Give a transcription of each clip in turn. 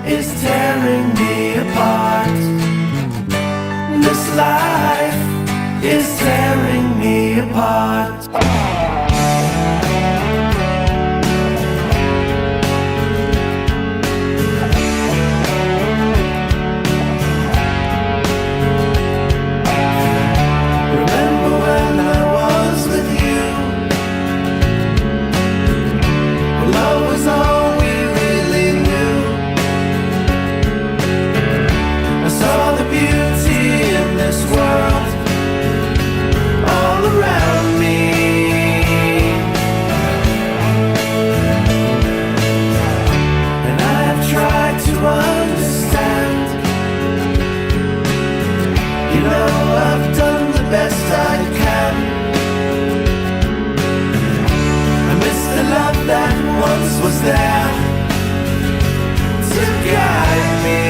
is tearing me apart. This life is tearing me apart. Was there to guide me.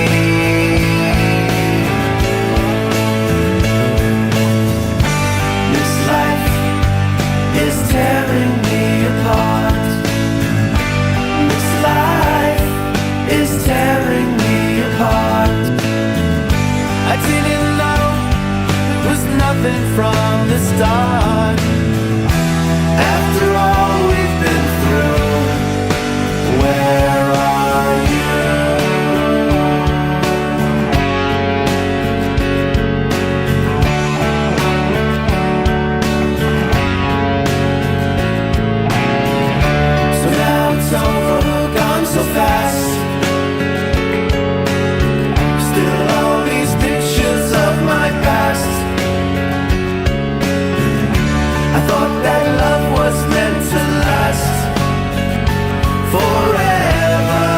This life is tearing me apart. This life is tearing me apart. I didn't know it was nothing from the start. After all we've been through, where are you? So now it's over, gone so fast. Still all these pictures of my past. I thought that love was meant to last forever.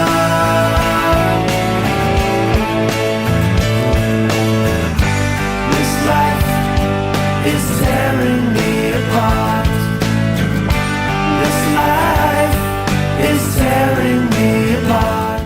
This life is tearing me apart. This life is tearing me apart.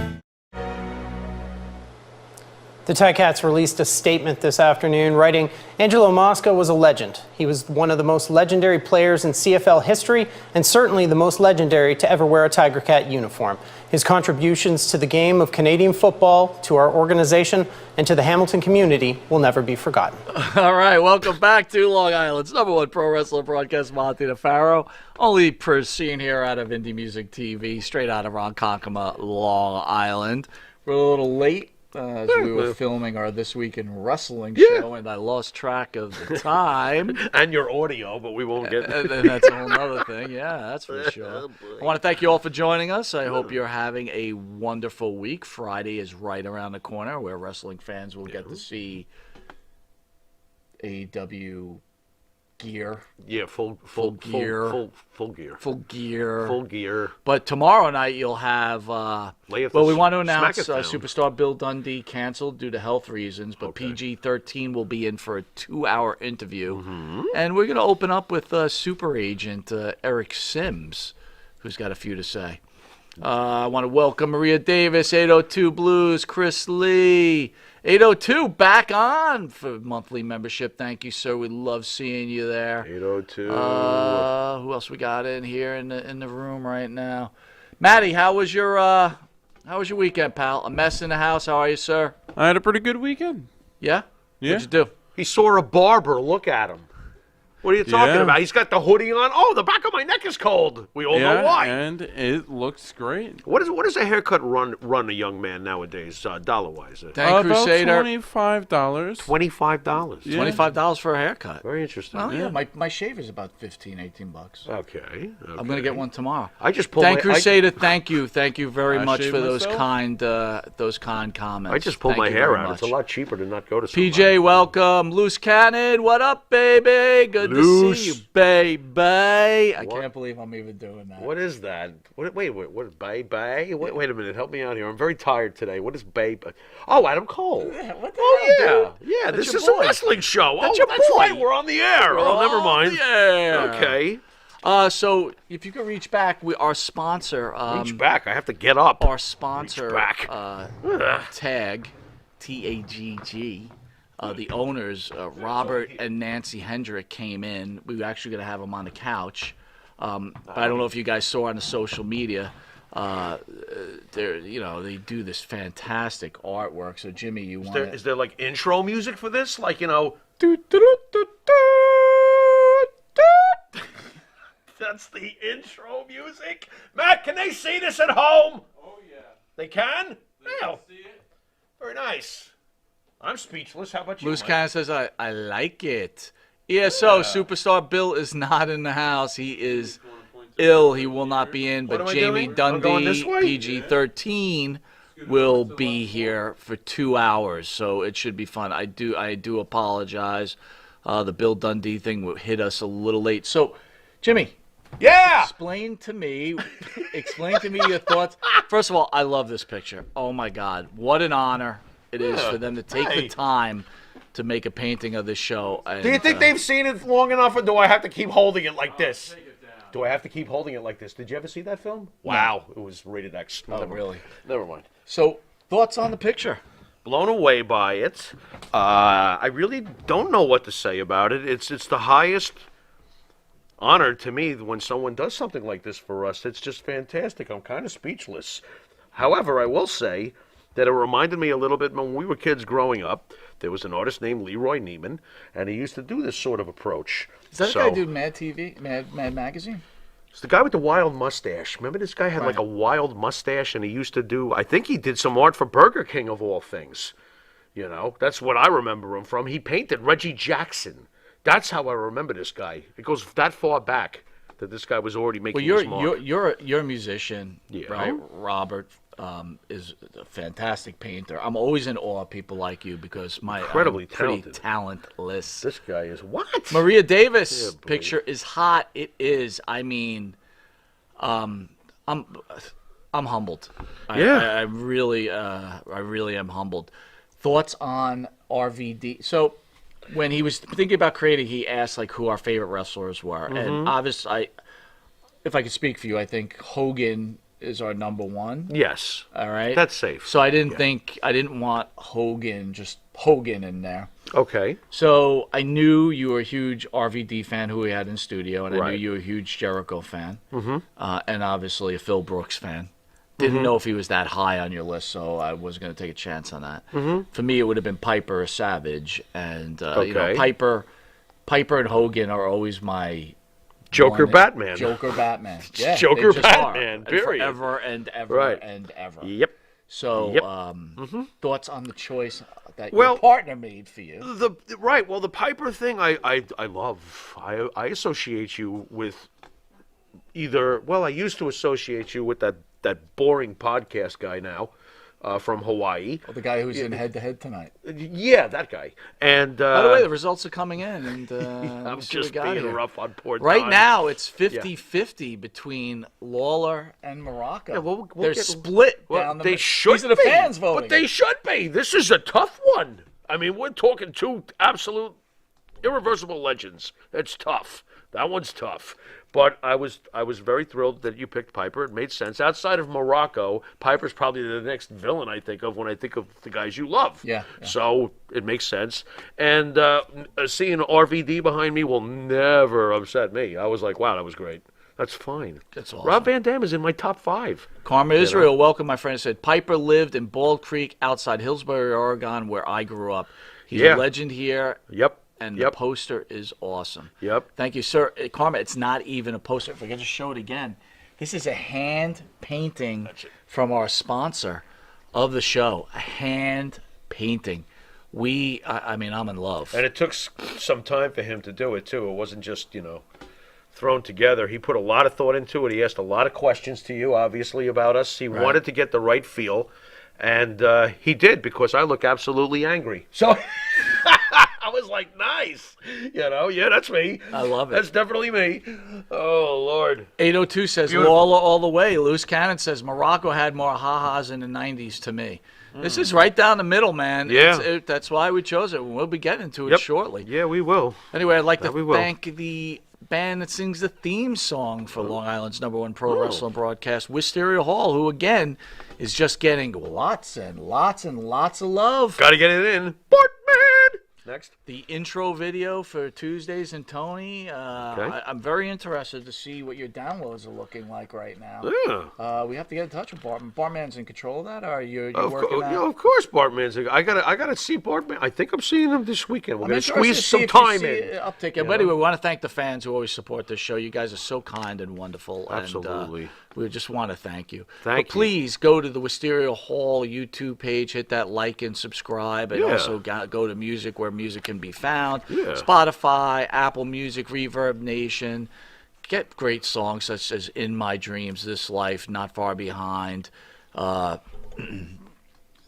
The Ticats released a statement this afternoon writing, Angelo Mosca was a legend. He was one of the most legendary players in CFL history and certainly the most legendary to ever wear a Tiger Cat uniform. His contributions to the game of Canadian football, to our organization, and to the Hamilton community will never be forgotten. All right, welcome back to Long Island's #1 pro wrestler broadcast, Monte The Pharaoh. Only seen here out of Indie Music TV, straight out of Ronkonkoma, Long Island. We're a little late. As we were filming our This Week in Wrestling show, and I lost track of the time. And your audio, but we won't get and that's a whole other thing. Yeah, that's for sure. I want to thank you all for joining us. I hope you're having a wonderful week. Friday is right around the corner where wrestling fans will get to see AEW gear. Yeah, full gear. Full gear. But But tomorrow night you'll have. Well, we want to announce Superstar Bill Dundee canceled due to health reasons, but PG-13 will be in for a 2-hour interview, and we're going to open up with super agent Eric Sims, who's got a few to say. I want to welcome Maria Davis, 802 Blues, Chris Lee. 802 back on for monthly membership. Thank you, sir. We love seeing you there. 802. Who else we got in here in the room right now? Matty, how was your weekend, pal? A mess in the house. How are you, sir? I had a pretty good weekend. Yeah? Yeah. What'd you do? He saw a barber. Look at him. What are you talking about? He's got the hoodie on. Oh, the back of my neck is cold. We all know why. And it looks great. What does a haircut run a young man nowadays, dollar-wise? Tank Crusader. $25. $25. Yeah. $25 for a haircut. Very interesting. Oh, yeah. My shaver's about $15-18. Okay. I'm going to get one tomorrow. I just pulled Tank Crusader, thank you. Thank you very much for those myself. kind comments. I just pulled my hair out. It's a lot cheaper to not go to somebody. PJ, welcome. Loose Cannon, what up, baby? Good to see you, baby. I can't believe I'm even doing that. What is that? Wait, what is bay? Wait a minute, help me out here. I'm very tired today. What is bay? Oh, Adam Cole. What the hell, dude? Yeah. That's This your is a boy. wrestling show. That's oh, your that's boy. right. We're on the air. Oh, never mind. Yeah. Okay. So if you could reach back, our sponsor. Reach back. I have to get up. Our sponsor. Reach back. Tag, TAGG. The owners, Robert and Nancy Hendrick, came in. We were actually going to have them on the couch. But I don't know if you guys saw on the social media. they do this fantastic artwork. So Jimmy, you want Is there like intro music for this? Like, that's the intro music. Matt, can they see this at home? Oh yeah. They can? They Yeah. can see it. Very nice. I'm speechless. How about you? Loose Mike? Cannon says, I like it. ESO, Superstar Bill is not in the house. He is ill. He will not be in. What But am I Jamie doing? I'm going this Dundee, way? PG-13, will be here for 2 hours. So it should be fun. I do apologize. The Bill Dundee thing hit us a little late. So, Jimmy. Yeah. Explain to me your thoughts. First of all, I love this picture. Oh, my God. What an honor it is for them to take the time to make a painting of this show. And, Do you think they've seen it long enough, or do I have to keep holding it like this? Do I have to keep holding it like this? Did you ever see that film? Wow. It was rated X. Oh, really? Never mind. So, thoughts on the picture? Blown away by it. I really don't know what to say about it. It's the highest honor to me when someone does something like this for us. It's just fantastic. I'm kind of speechless. However, I will say that it reminded me a little bit when we were kids growing up. There was an artist named Leroy Neiman, and he used to do this sort of approach. Does that guy do Mad TV, Mad Magazine? It's the guy with the wild mustache. Remember this guy had like a wild mustache, and he used to do, I think he did some art for Burger King of all things. That's what I remember him from. He painted Reggie Jackson. That's how I remember this guy. It goes that far back that this guy was already making his mark. You're a musician, Yeah. right? Robert is a fantastic painter. I'm always in awe of people like you because I'm Incredibly pretty talented. talentless. This guy is what? Maria Davis Yeah, boy. picture is hot. It is. I mean, I'm humbled. Yeah. I really am humbled. Thoughts on RVD? So, when he was thinking about creating, he asked like who our favorite wrestlers were, and obviously, if I could speak for you, I think Hogan is our number one. Yes. All right, That's safe. So I didn't want Hogan in there. Okay. So I knew you were a huge RVD fan who we had in studio, and I knew Right. you were a huge Jericho fan, and obviously a Phil Brooks fan. Didn't know if he was that high on your list, so I wasn't going to take a chance on that. For me, it would have been Piper or Savage, and Piper and Hogan are always my Joker Batman. Joker Batman. Yeah, Joker they just are. Batman, And period. forever and ever Right. and ever. Yep. So, thoughts on the choice that Well, your partner made for you? Well, the Piper thing I love. I associate you with I used to associate you with that boring podcast guy now from Hawaii. Well, the guy who's in head-to-head tonight. Yeah, that guy. And By the way, the results are coming in, and I'm let's see what just we got being here. rough on poor Right Don. now, it's 50-50 between Lawler and Morocco. Yeah, we'll They're get- split Well, down the they middle. should These are the be, fans voting. but they should be. This is a tough one. I mean, we're talking two absolute irreversible legends. It's tough. That one's tough. But I was very thrilled that you picked Piper. It made sense. Outside of Morocco, Piper's probably the next villain I think of when I think of the guys you love. Yeah. So it makes sense. And seeing RVD behind me will never upset me. I was like, wow, that was great. That's fine. That's awesome. Rob Van Dam is in my top 5. Karma Israel, welcome, my friend. Said Piper lived in Bald Creek outside Hillsborough, Oregon, where I grew up. He's Yeah. a legend here. Yep. And Yep. the poster is awesome. Yep. Thank you, sir. Karma, it's not even a poster. If I could just show it again. This is a hand painting from our sponsor of the show. A hand painting. I mean, I'm in love. And it took some time for him to do it, too. It wasn't just, thrown together. He put a lot of thought into it. He asked a lot of questions to you, obviously, about us. He wanted to get the right feel. And he did, because I look absolutely angry. So I was like, nice. Yeah, that's me. I love it. That's definitely me. Oh, Lord. 802 says, Beautiful. Lawler all the way. Loose Cannon says, Morocco had more ha-has in the 90s to me. This is right down the middle, man. Yeah. That's why we chose it. We'll be getting into it shortly. Yeah, we will. Anyway, I'd like we to will. thank the band that sings the theme song for Long Island's #1 pro wrestling broadcast, Wisteria Hall, who, again, is just getting lots and lots and lots of love. Got to get it in. Portman! Next. The intro video for Tuesdays and Tony. I'm very interested to see what your downloads are looking like right now. Yeah. We have to get in touch with Bartman. Bartman's in control of that, or are you Of working that? of course, Bartman's. I gotta see Bartman. I think I'm seeing him this weekend. We're gonna interested squeeze to see some if you time see in. an uptick. But anyway, we want to thank the fans who always support this show. You guys are so kind and wonderful. Absolutely. And, we just want to thank you. Thank you. Please go to the Wisteria Hall YouTube page, hit that like and subscribe, and also go to music where music can be found. Yeah. Spotify, Apple Music, Reverb Nation. Get great songs such as In My Dreams, This Life, Not Far Behind.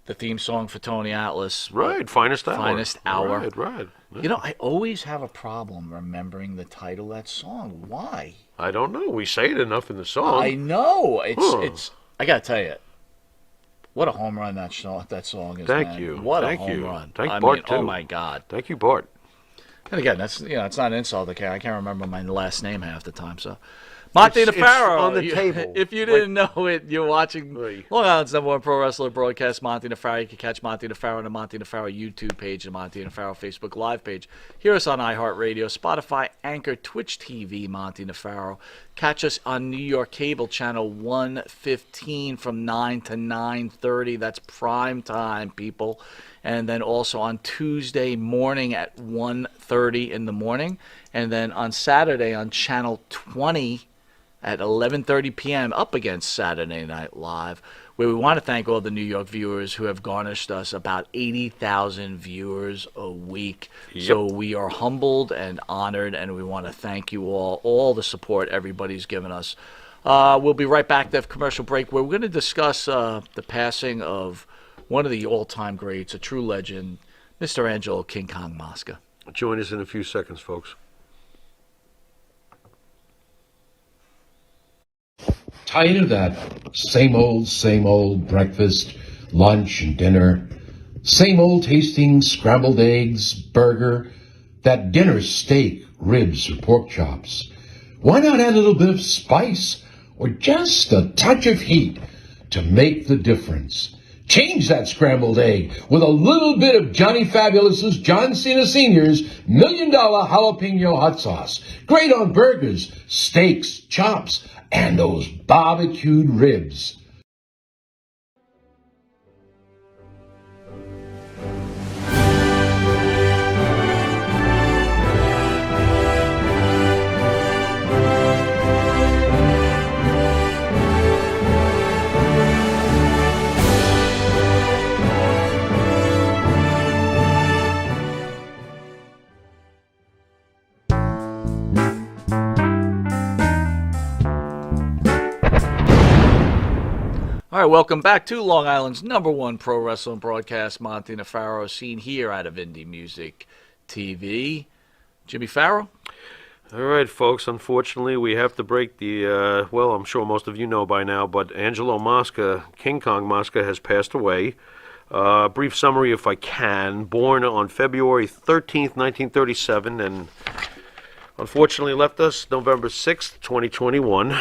The theme song for Tony Atlas. Right, Finest Hour. Finest Hour. Right. You know, I always have a problem remembering the title of that song. Why? I don't know. We say it enough in the song. I know. It's. I gotta tell you, what a home run that song is. Thank man. you. What Thank a home you. run. Thank I Bart, mean, too. oh my God. Thank you, Bart. And again, it's not an insult. I can't remember my last name half the time. So, Monte The Pharaoh. on the table. If you didn't know it, you're watching Right. Long Island's #1 pro wrestler broadcast, Monte The Pharaoh. You can catch Monte The Pharaoh on the Monte The Pharaoh YouTube page and Monte The Pharaoh Facebook Live page. Hear us on iHeartRadio, Spotify, Anchor, Twitch TV, Monte The Pharaoh. Catch us on New York Cable Channel 115 from 9 to 9:30. That's prime time, people. And then also on Tuesday morning at 1:30 in the morning. And then on Saturday on Channel 20 at 11:30 p.m. up against Saturday Night Live, where we want to thank all the New York viewers who have garnished us about 80,000 viewers a week. Yep. So we are humbled and honored, and we want to thank you all the support everybody's given us. We'll be right back to have commercial break, where we're going to discuss the passing of one of the all-time greats, a true legend, Mr. Angelo King Kong Mosca. Join us in a few seconds, folks. Tired of that same old breakfast, lunch, and dinner? Same old tasting scrambled eggs, burger, that dinner steak, ribs, or pork chops? Why not add a little bit of spice or just a touch of heat to make the difference? Change that scrambled egg with a little bit of Johnny Fabulous's John Cena Sr.'s $1 Million Jalapeno Hot Sauce. Great on burgers, steaks, chops, and those barbecued ribs. All right, welcome back to Long Island's #1 pro wrestling broadcast, Monte The Pharaoh, seen here out of Indie Music TV. Jimmy Farrow? All right, folks. Unfortunately, we have to break the, well, I'm sure most of you know by now, but Angelo Mosca, King Kong Mosca, has passed away. Brief summary, if I can. Born on February 13th, 1937, and unfortunately left us November 6th, 2021.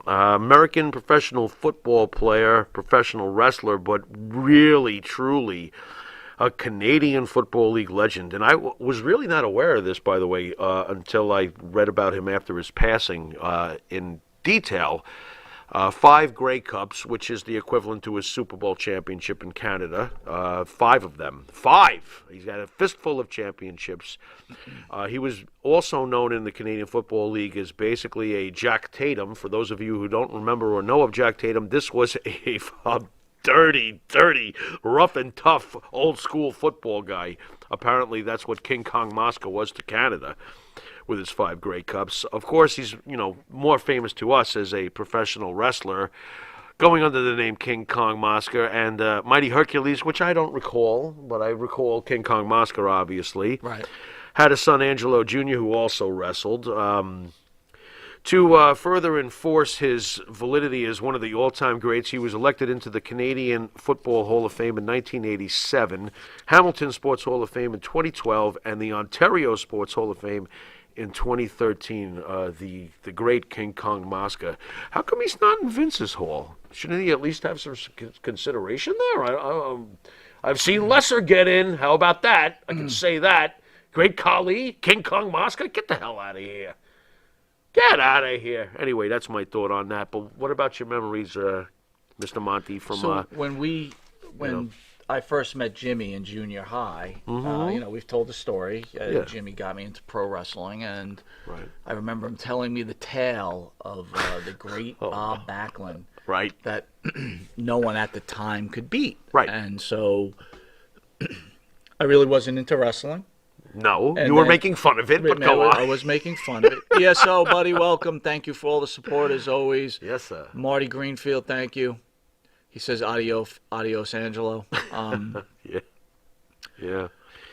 American professional football player, professional wrestler, but really, truly a Canadian Football League legend. And I was really not aware of this, by the way, until I read about him after his passing in detail. 5 Grey Cups, which is the equivalent to his Super Bowl championship in Canada. 5 of them. 5! He's got a fistful of championships. He was also known in the Canadian Football League as basically a Jack Tatum. For those of you who don't remember or know of Jack Tatum, this was a dirty, rough and tough, old-school football guy. Apparently, that's what King Kong Mosca was to Canada with his 5 Grey Cups. Of course, he's, more famous to us as a professional wrestler, going under the name King Kong Mosca and Mighty Hercules, which I don't recall, but I recall King Kong Mosca, obviously. Right. Had a son, Angelo Jr., who also wrestled. To further enforce his validity as one of the all-time greats, he was elected into the Canadian Football Hall of Fame in 1987, Hamilton Sports Hall of Fame in 2012, and the Ontario Sports Hall of Fame in 2013. The great King Kong Mosca. How come he's not in Vince's Hall? Shouldn't he at least have some consideration there? I've seen lesser get in. How about that? I can say that. Great Khali, King Kong Mosca, get the hell out of here. Get out of here. Anyway, that's my thought on that. But what about your memories, Mr. Monty, from... So when I first met Jimmy in junior high, we've told the story. Jimmy got me into pro wrestling, and I remember him telling me the tale of the great Bob Backlund. Right. That no one at the time could beat. Right. And so I really wasn't into wrestling. No, you were making fun of it, but go on. I was making fun of it. Yeah, so, buddy, welcome. Thank you for all the support, as always. Yes, sir. Marty Greenfield, thank you. He says adios, Angelo. Yeah.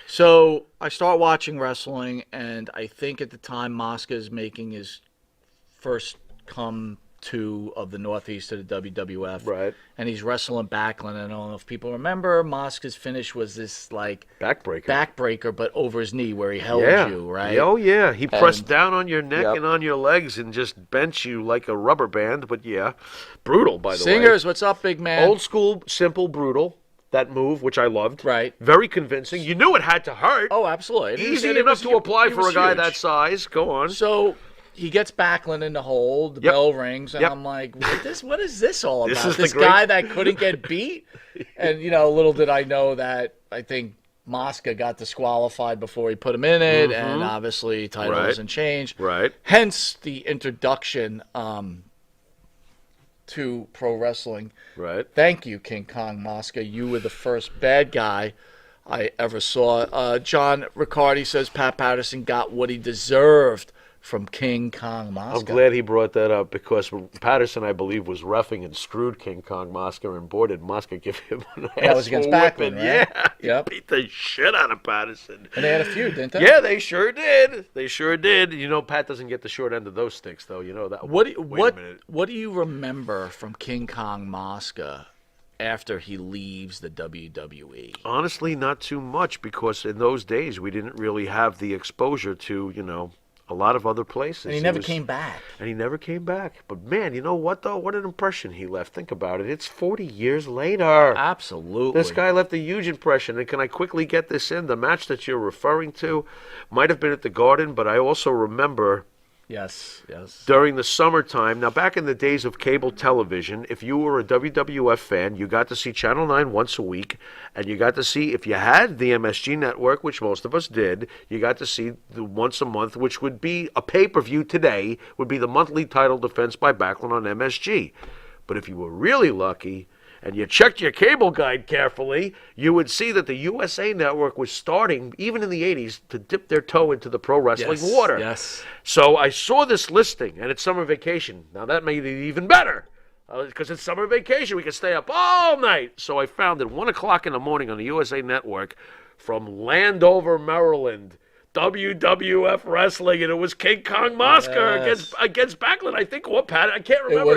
So I start watching wrestling, and I think at the time Mosca is making his first come to of the Northeast to the WWF. Right. And he's wrestling Backlund. I don't know if people remember, Mosca's finish was this, like... Backbreaker, but over his knee where he held you, right? Oh, yeah. He pressed down on your neck and on your legs and just bent you like a rubber band. But, yeah, brutal, by the way. Singers, what's up, big man? Old school, simple, brutal. That move, which I loved. Right. Very convincing. You knew it had to hurt. Oh, absolutely. Easy enough to apply for a guy that size. Go on. So... he gets Backlund in the hold, the bell rings, and I'm like, what is this all about? This guy that couldn't get beat? And, little did I know that I think Mosca got disqualified before he put him in it, and obviously title doesn't change. Right. Hence the introduction to pro wrestling. Right. Thank you, King Kong Mosca. You were the first bad guy I ever saw. John Riccardi says Pat Patterson got what he deserved from King Kong Mosca. I'm glad he brought that up because Patterson, I believe, was roughing and screwed King Kong Mosca and boarded Mosca give him an ass That was against Backlund, right? Yeah, he beat the shit out of Patterson. And they had a feud, didn't they? Yeah, they sure did. They sure did. Pat doesn't get the short end of those sticks, though. You know that. Wait a minute. What do you remember from King Kong Mosca after he leaves the WWE? Honestly, not too much because in those days we didn't really have the exposure to, a lot of other places. And he never came back. But man, you know what though? What an impression he left. Think about it. It's 40 years later. Absolutely. This guy left a huge impression. And can I quickly get this in? The match that you're referring to might have been at the Garden, but I also remember... Yes. During the summertime, now back in the days of cable television, if you were a WWF fan, you got to see Channel 9 once a week, and you got to see, if you had the MSG network, which most of us did, you got to see the once a month, which would be a pay-per-view today, would be the monthly title defense by Backlund on MSG. But if you were really lucky, and you checked your cable guide carefully, you would see that the USA Network was starting, even in the 80s, to dip their toe into the pro wrestling water. Yes. So I saw this listing, and it's summer vacation. Now that made it even better, because it's summer vacation. We can stay up all night. So I found at 1 o'clock in the morning on the USA Network from Landover, Maryland, WWF Wrestling, and it was King Kong Mosca against Backlund. I think Pat? I can't remember. It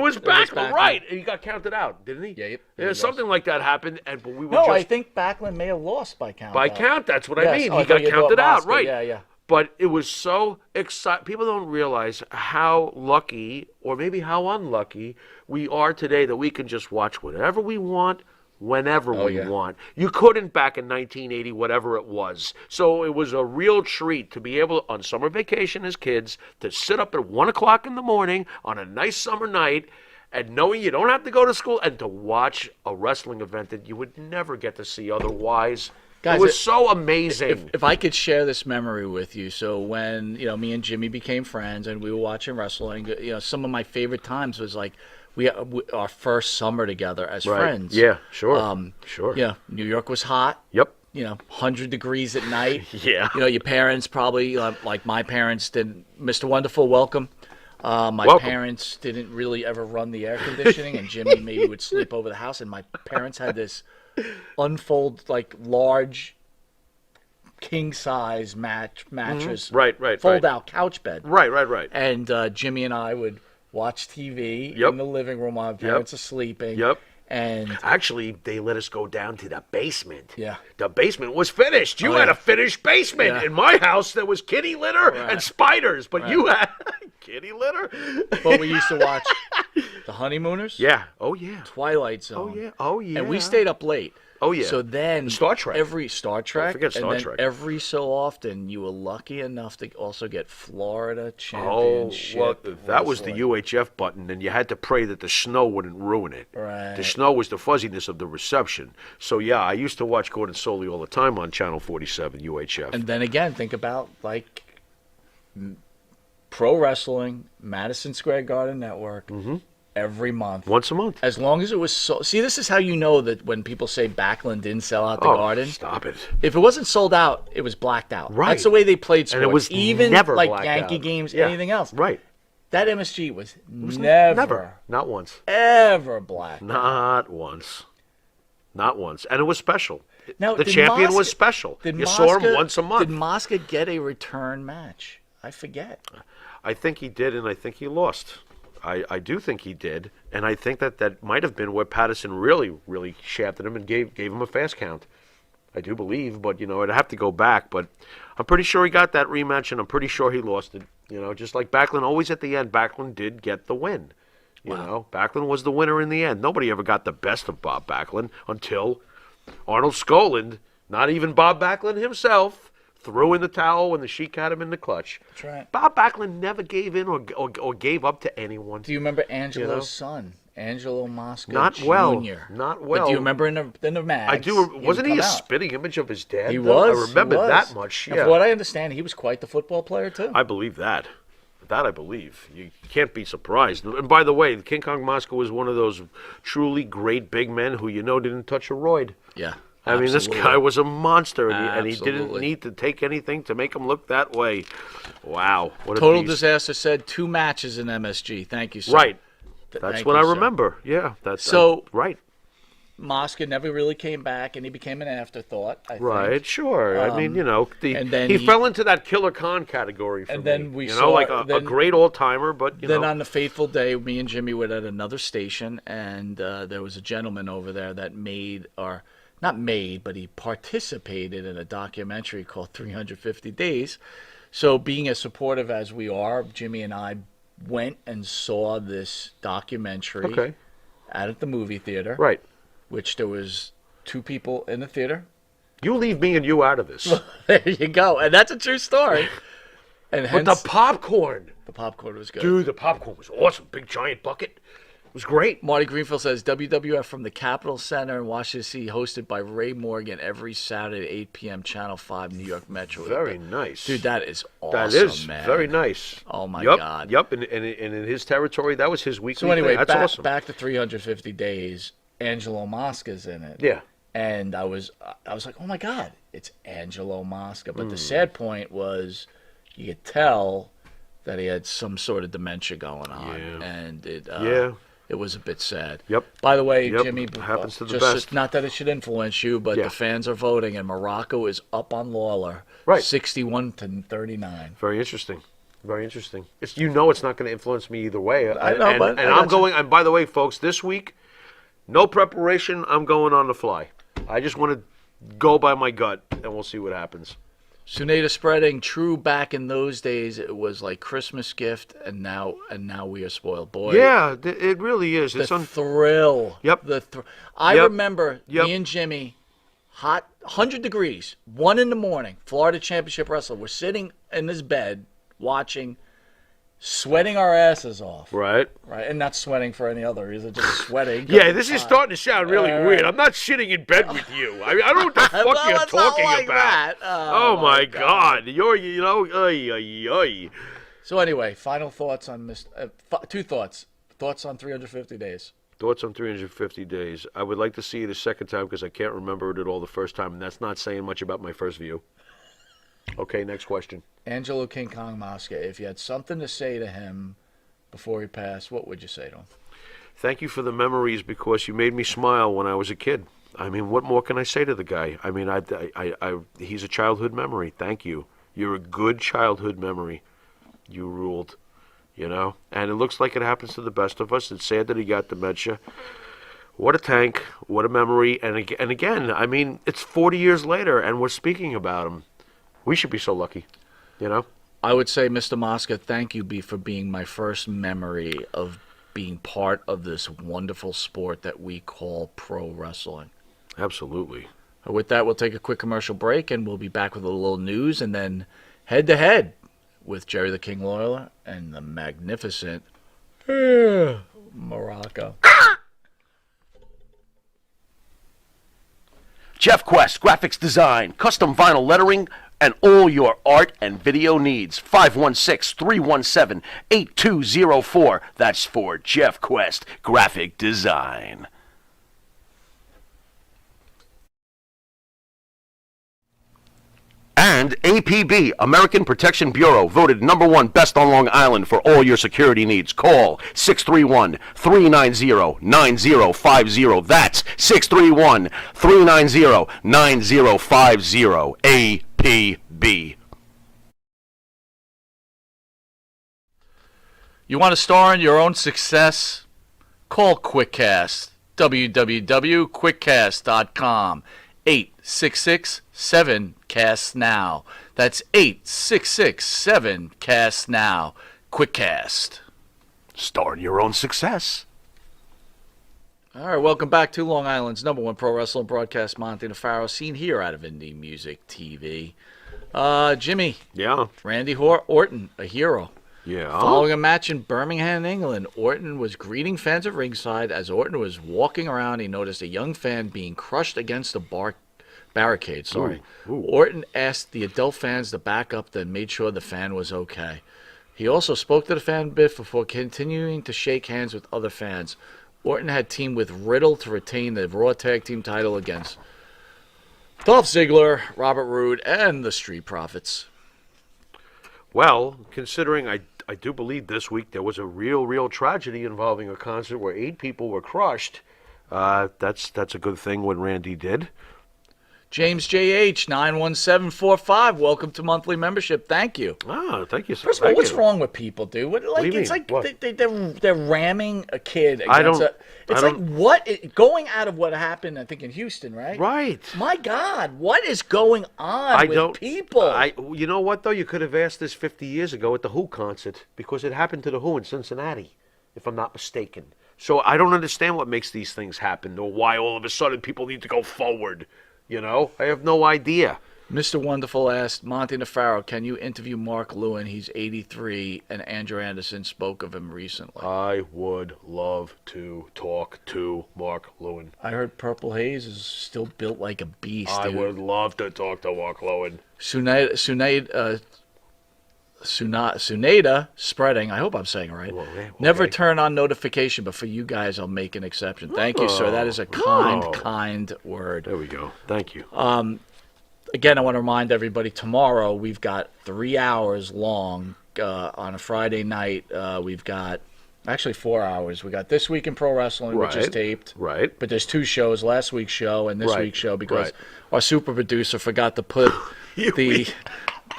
was Backlund. Right? And he got counted out, didn't he? Yeah, something like that happened. But we were I think Backlund may have lost by count. By count, that's what I mean. He got counted out, right? Yeah. But it was so exciting. People don't realize how lucky, or maybe how unlucky, we are today that we can just watch whatever we want, whenever we want. You couldn't back in 1980, whatever it was. So it was a real treat to be able, on summer vacation as kids, to sit up at 1 o'clock in the morning on a nice summer night and knowing you don't have to go to school and to watch a wrestling event that you would never get to see otherwise. Guys, it was so amazing. If I could share this memory with you, so when me and Jimmy became friends and we were watching wrestling, some of my favorite times was like our first summer together as friends. Yeah, sure. Sure. Yeah, New York was hot. Yep. 100 degrees at night. Yeah. Your parents probably, like my parents didn't. Mr. Wonderful, welcome. My parents didn't really ever run the air conditioning, and Jimmy maybe would sleep over the house. And my parents had this unfold, like large, king size mattress, right, fold out couch bed, right. And Jimmy and I would watch TV in the living room while my parents are sleeping. Yep. And actually, they let us go down to the basement. Yeah. The basement was finished. You had a finished basement. Yeah. In my house, there was kitty litter and spiders, but you had kitty litter. But we used to watch The Honeymooners? Yeah. Oh yeah. Twilight Zone. Oh yeah. Oh yeah. And we stayed up late. Oh yeah. So then Star Trek. Every Star Trek. forget Star and then Trek. every so often you were lucky enough to also get Florida Oh, Championship. well, that was the Wrestling. UHF button, and you had to pray that the snow wouldn't ruin it. Right. The snow was the fuzziness of the reception. So yeah, I used to watch Gordon Soley all the time on Channel 47 UHF. And then again, think about like pro wrestling, Madison Square Garden Network, every month. Once a month. As long as it was so. See, this is how you know that when people say Backlund didn't sell out the Garden. Stop it. If it wasn't sold out, it was blacked out. Right. That's the way they played sports. And it was even never like blacked Yankee out. games, Yeah. anything else. Right. That MSG was, Never. Not once. ever black. Not once. Not once. And it was special. Now, the did champion Mosca- was special. Did You saw him Mosca- once a month. Did Mosca get a return match? I forget. I think he did, and I think he lost. I do think he did, and I think that might have been where Patterson really shafted him and gave him a fast count. I do believe, but I'd have to go back. But I'm pretty sure he got that rematch, and I'm pretty sure he lost it. Just like Backlund, always at the end, Backlund did get the win. You know, Backlund was the winner in the end. Nobody ever got the best of Bob Backlund until Arnold Skoland, not even Bob Backlund himself, threw in the towel when the Sheik had him in the clutch. That's right. Bob Backlund never gave in or gave up to anyone. Do you remember Angelo's son, Angelo Mosca Not Jr.? well. Not well. But do you remember in the mags? I do. Wasn't he would a come out. spitting image of his dad? He though? was. I remember he was. that much. And Yeah. from what I understand, he was quite the football player too. I believe that. That I believe. You can't be surprised. And by the way, King Kong Mosca was one of those truly great big men who didn't touch a roid. Yeah. I mean, this absolutely. guy was a monster, and he didn't Absolutely. need to take anything to make him look that way. Wow. What a Total beast. Disaster said 2 matches in MSG. Thank you, sir. Right. Thank That's you, what I sir. remember. Yeah. That's So- right. Mosca never really came back, and he became an afterthought, I Right, think. sure. I mean, and then he he- fell into that Killer Khan category for And me. then we you saw- know, like a then- great old timer, but Then on the fateful day, me and Jimmy were at another station, and there was a gentleman over there that but he participated in a documentary called 350 Days. So being as supportive as we are, Jimmy and I went and saw this documentary Okay. out at the movie theater, right. which there was 2 people in the theater. You leave me and you out of this. There you go. And that's a true story. And But hence, the popcorn, the popcorn was good. dude, the popcorn was awesome. Big giant bucket. It was great. Marty Greenfield says WWF from the Capitol Center in Washington, D.C., hosted by Ray Morgan every Saturday at 8 p.m. Channel 5, New York Metro. Very nice. Dude, that is awesome, That is man. very nice. Oh, my Yep, God. Yep, and in his territory, that was his weekly So anyway, thing. That's awesome. back to 350 Days. Angelo Mosca's in it. Yeah. And I was like, oh, my God, it's Angelo Mosca. But the Hmm. sad point was you could tell that he had some sort of dementia going on. Yeah. And Yeah. it was a bit sad. Yep. By the way, Yep. Jimmy, Happens to the just best. not that it should influence you, but Yeah. the fans are voting, and Morocco is up on Lawler, Right. 61-39. Very interesting. Very interesting. It's it's not going to influence me either way. I know, and, but and I I'm got you. going. And by the way, folks, this week, no preparation. I'm going on the fly. I just want to go by my gut, and we'll see what happens. Suneda spreading. True, back in those days, it was like Christmas gift, and now we are spoiled. Boy, Yeah, it really is. It's the thrill. Yep. I Yep. remember Yep. me and Jimmy, hot 100 degrees, 1 in the morning, Florida Championship Wrestling. We're sitting in this bed watching, sweating our asses off. right. Right, and not sweating for any other reason, just sweating. Yeah, this is starting to sound really All right. weird. I'm not shitting in bed with you. I mean, I don't know what the fuck Well, you're it's not talking like about. that. Oh my God, oy, oy, oy. So anyway, final thoughts on 2 thoughts. Thoughts on 350 days. Thoughts on 350 days. I would like to see it a second time because I can't remember it at all the first time, and that's not saying much about my first view. Okay, next question. Angelo King Kong Mosca, if you had something to say to him before he passed, what would you say to him? Thank you for the memories because you made me smile when I was a kid. I mean, what more can I say to the guy? I mean, he's a childhood memory. Thank you. You're a good childhood memory. You ruled, And it looks like it happens to the best of us. It's sad that he got dementia. What a tank. What a memory. And again, I mean, it's 40 years later, and we're speaking about him. We should be so lucky, I would say, Mr. Mosca, thank you for being my first memory of being part of this wonderful sport that we call pro wrestling. Absolutely. With that, we'll take a quick commercial break, and we'll be back with a little news, and then head-to-head with Jerry the King Lawler and the magnificent Morocco. Jeff Quest, graphics design, custom vinyl lettering, and all your art and video needs. 516-317-8204. That's for Jeff Quest, graphic design. And APB, American Protection Bureau, voted #1 best on Long Island for all your security needs. Call 631-390-9050. That's 631-390-9050. APB. You want to star in your own success? Call QuickCast. www.quickcast.com. 866-7-CAST-NOW. That's 866-7-CAST-NOW. QuickCast. Star in your own success. All right, welcome back to Long Island's #1 pro wrestling broadcast, Monte The Pharaoh, seen here out of Indie Music TV. Jimmy. Yeah. Randy Orton, a hero. Yeah. Following a match in Birmingham, England, Orton was greeting fans at ringside. As Orton was walking around, he noticed a young fan being crushed against a barricade. Ooh. Orton asked the adult fans to back up, then made sure the fan was okay. He also spoke to the fan a bit before continuing to shake hands with other fans. Orton had teamed with Riddle to retain the Raw Tag Team title against Dolph Ziggler, Robert Roode, and the Street Profits. Well, considering I do believe this week there was a real tragedy involving a concert where 8 people were crushed. That's a good thing what Randy did. James JH 91745, welcome to monthly membership. Thank you. Ah, thank you, sir. First of all, what's wrong with people, dude? What do you it's mean? like they're ramming a kid against going out of what happened, I think, in Houston, right? Right. My God, what is going on with people? You know what, though? You could have asked this 50 years ago at the Who concert, because it happened to the Who in Cincinnati, if I'm not mistaken. So I don't understand what makes these things happen, or why all of a sudden people need to go forward. You know, I have no idea. Mr. Wonderful asked, Monte The Pharaoh, can you interview Mark Lewin? He's 83, and Andrew Anderson spoke of him recently. I would love to talk to Mark Lewin. I heard Purple Haze is still built like a beast. I would love to talk to Mark Lewin. Suneda spreading, I hope I'm saying it right. Well, okay. Never turn on notification, but for you guys, I'll make an exception. Thank you, sir. That is a kind word. There we go. Thank you. Again, I want to remind everybody, tomorrow we've got 3 hours long on a Friday night. We've got actually 4 hours. We got This Week in Pro Wrestling, which is taped. Right. But there's 2 shows, last week's show and this week's show, because our super producer forgot to put the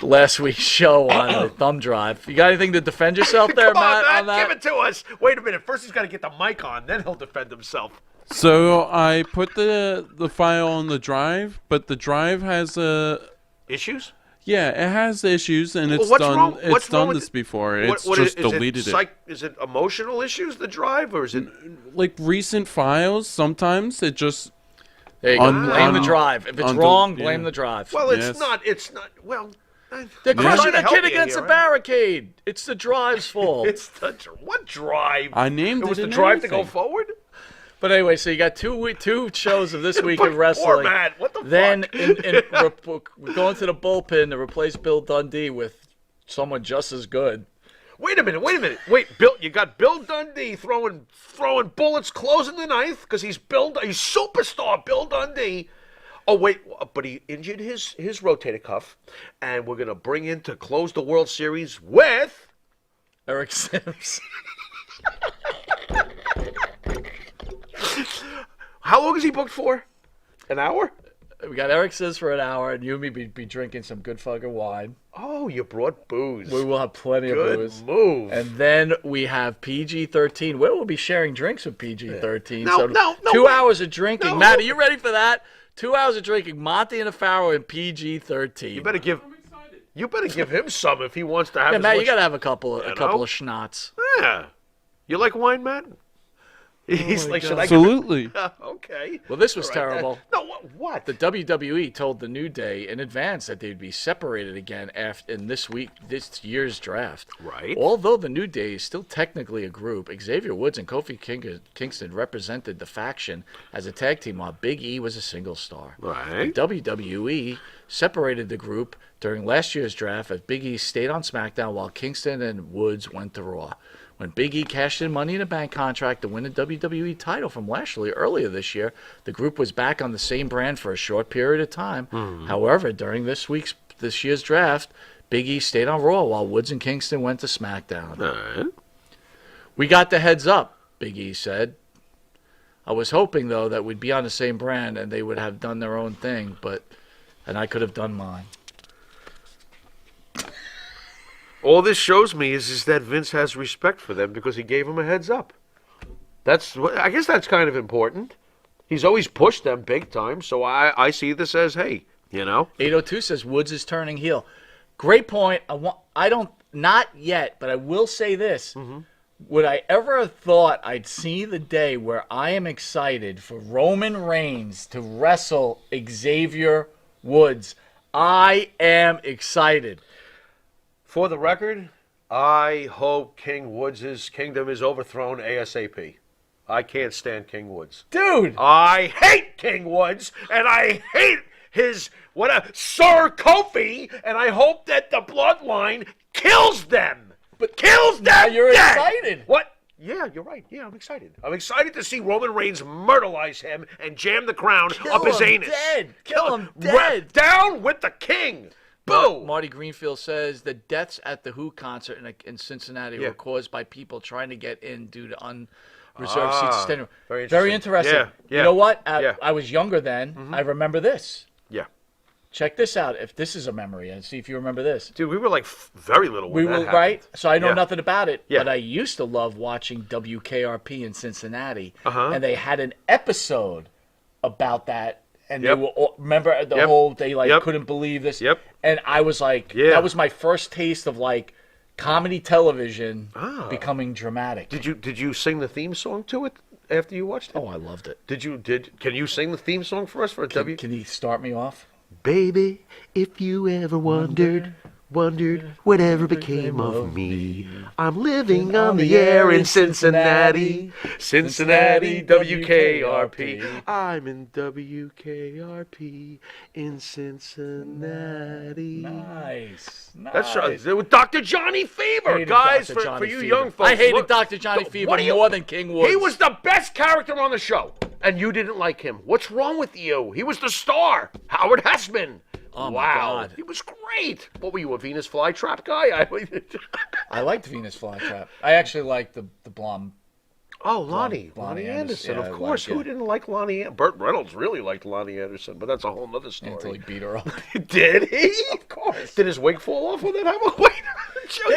last week's show on the thumb drive. You got anything to defend yourself there, Matt? On that? Give it to us. Wait a minute. First he's got to get the mic on, then he'll defend himself. So I put the file on the drive, but the drive has issues. Yeah, it has issues, and it's what's done. Wrong? It's what's done wrong this before. What It's just deleted it. Is it emotional issues? The drive, or is it like recent files? Sometimes it just. There you go. Blame the drive. If it's wrong, blame the drive. Well, it's not. It's not. Well. They're crushing a kid against a barricade. It's the drive's fault. It's the what drive? I named it. It was the drive to go forward. But anyway, so you got two shows of This Week in Wrestling. Poor Matt. What the fuck? We're going to the bullpen to replace Bill Dundee with someone just as good. Wait a minute. Wait, Bill. You got Bill Dundee throwing bullets, closing the ninth because he's superstar Bill Dundee. Oh, wait, but he injured his rotator cuff, and we're going to bring in to close the World Series with Eric Sims. How long is he booked for? An hour? We got Eric Sims for an hour, and you and me be drinking some good fucking wine. Oh, you brought booze. We will have plenty of booze. Good move. And then we have PG-13. We will be sharing drinks with PG-13. No, 2 hours of drinking. Matt, are you ready for that? 2 hours of drinking. Monte The Pharaoh and PG-13. You better give him some if he wants to have. Yeah, Matt, you gotta have a couple of schnapps. Yeah. You like wine, Matt? He's like, should I? Absolutely. Okay. Well, this was All right, terrible. No, what? The WWE told the New Day in advance that they'd be separated again in this year's draft. Right. Although the New Day is still technically a group, Xavier Woods and Kofi Kingston represented the faction as a tag team, while Big E was a single star. Right. The WWE separated the group during last year's draft as Big E stayed on SmackDown while Kingston and Woods went to Raw. When Big E cashed in Money in the Bank contract to win the WWE title from Lashley earlier this year, the group was back on the same brand for a short period of time. However, during this year's draft, Big E stayed on Raw while Woods and Kingston went to SmackDown. All right. We got the heads up, Big E said. I was hoping, though, that we'd be on the same brand and they would have done their own thing, and I could have done mine. All this shows me is that Vince has respect for them because he gave them a heads up. I guess that's kind of important. He's always pushed them big time, so I see this as, hey, 802 says Woods is turning heel. Great point. Not yet, but I will say this. Would I ever have thought I'd see the day where I am excited for Roman Reigns to wrestle Xavier Woods? I am excited. For the record, I hope King Woods' kingdom is overthrown ASAP. I can't stand King Woods. Dude! I hate King Woods, and I hate Sir Kofi, and I hope that the bloodline kills them. But kills them now you're dead. excited. What? Yeah, you're right. Yeah, I'm excited. I'm excited to see Roman Reigns murderize him and jam the crown up his anus. Kill him dead. Down with the king. Boom. Marty Greenfield says the deaths at the Who concert in Cincinnati were caused by people trying to get in due to unreserved seats. Very interesting. Yeah. You know what? I was younger then. I remember this. Yeah. Check this out. If this is a memory, and see if you remember this. Dude, we were like very little when that happened. Right. So I know nothing about it. Yeah. But I used to love watching WKRP in Cincinnati, Uh-huh. and they had an episode about that. And Yep. they were remember the whole they couldn't believe this. Yep. And I was like, that was my first taste of like comedy television becoming dramatic. Did you sing the theme song to it after you watched it? Oh, I loved it. Can you sing the theme song for us for a W? Can you start me off? Baby, if you ever wondered whatever became of me, I'm living on the air in Cincinnati, WKRP. I'm in WKRP in Cincinnati. Nice. That's right. With Dr. Johnny Fever, Hated guys. Dr. For Johnny you Fever. young folks, I hated look, Dr. Johnny Fever what do you- more than King Woods. He was the best character on the show, and you didn't like him. What's wrong with you? He was the star. Howard Hessman. Oh, my wow. God. He was great. What were you, a Venus flytrap guy? I liked Venus Flytrap. I actually liked the blonde. Oh, Lonnie Lonnie Anderson, Anderson. of Yeah, course. Who didn't like Lonnie? Burt Reynolds really liked Lonnie Anderson, but that's a whole other story. Until he beat her up. Did he? Of course. Did his wig fall off when that happened? Wait.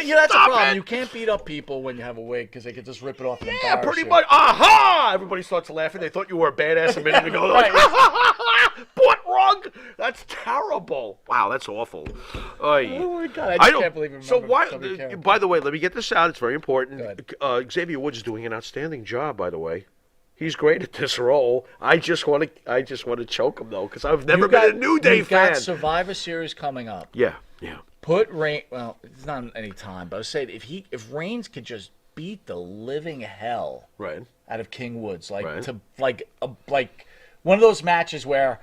Yeah, that's a Stop problem. it. You can't beat up people when you have a wig because they could just rip it off and Yeah, embarrass pretty you. much. Aha! Everybody starts laughing. They thought you were a badass a minute ago. They're like, ha ha ha ha! Butt rug! That's terrible. Wow, that's awful. Oy. Oh my God, I just can't believe you remember. So why? somebody caring. By the way, let me get this out. It's very important. Go Xavier Woods is doing an outstanding job. By the way, he's great at this role. I just want to choke him though, because I've never been a New Day You've fan. got Survivor Series coming up. Yeah. Put Reigns. Well, it's not any time, but I was saying if Reigns could just beat the living hell Right. out of King Woods, like Right. to like one of those matches where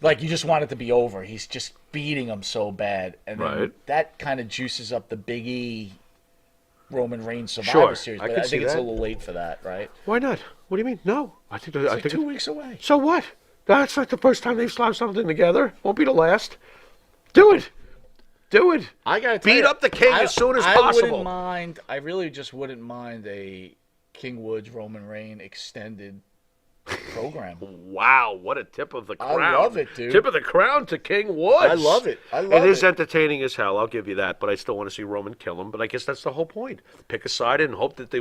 like you just want it to be over. He's just beating him so bad, and then Right. that kind of juices up the Big E Roman Reigns Survivor Sure, Series. I But can I think see it's a that. little late for that, right? Why not? What do you mean? No, I think It's I like think 2 weeks away. So what? That's not the first time they've slapped something together. Won't be the last. Do it. I got to Beat up the king as soon as I possible. wouldn't mind. I really just wouldn't mind a King Woods Roman Reign extended program. Wow, what a tip of the crown. I love it, dude. Tip of the crown to King Woods. I love it. It is entertaining as hell, I'll give you that, but I still want to see Roman kill him. But I guess that's the whole point. Pick a side and hope that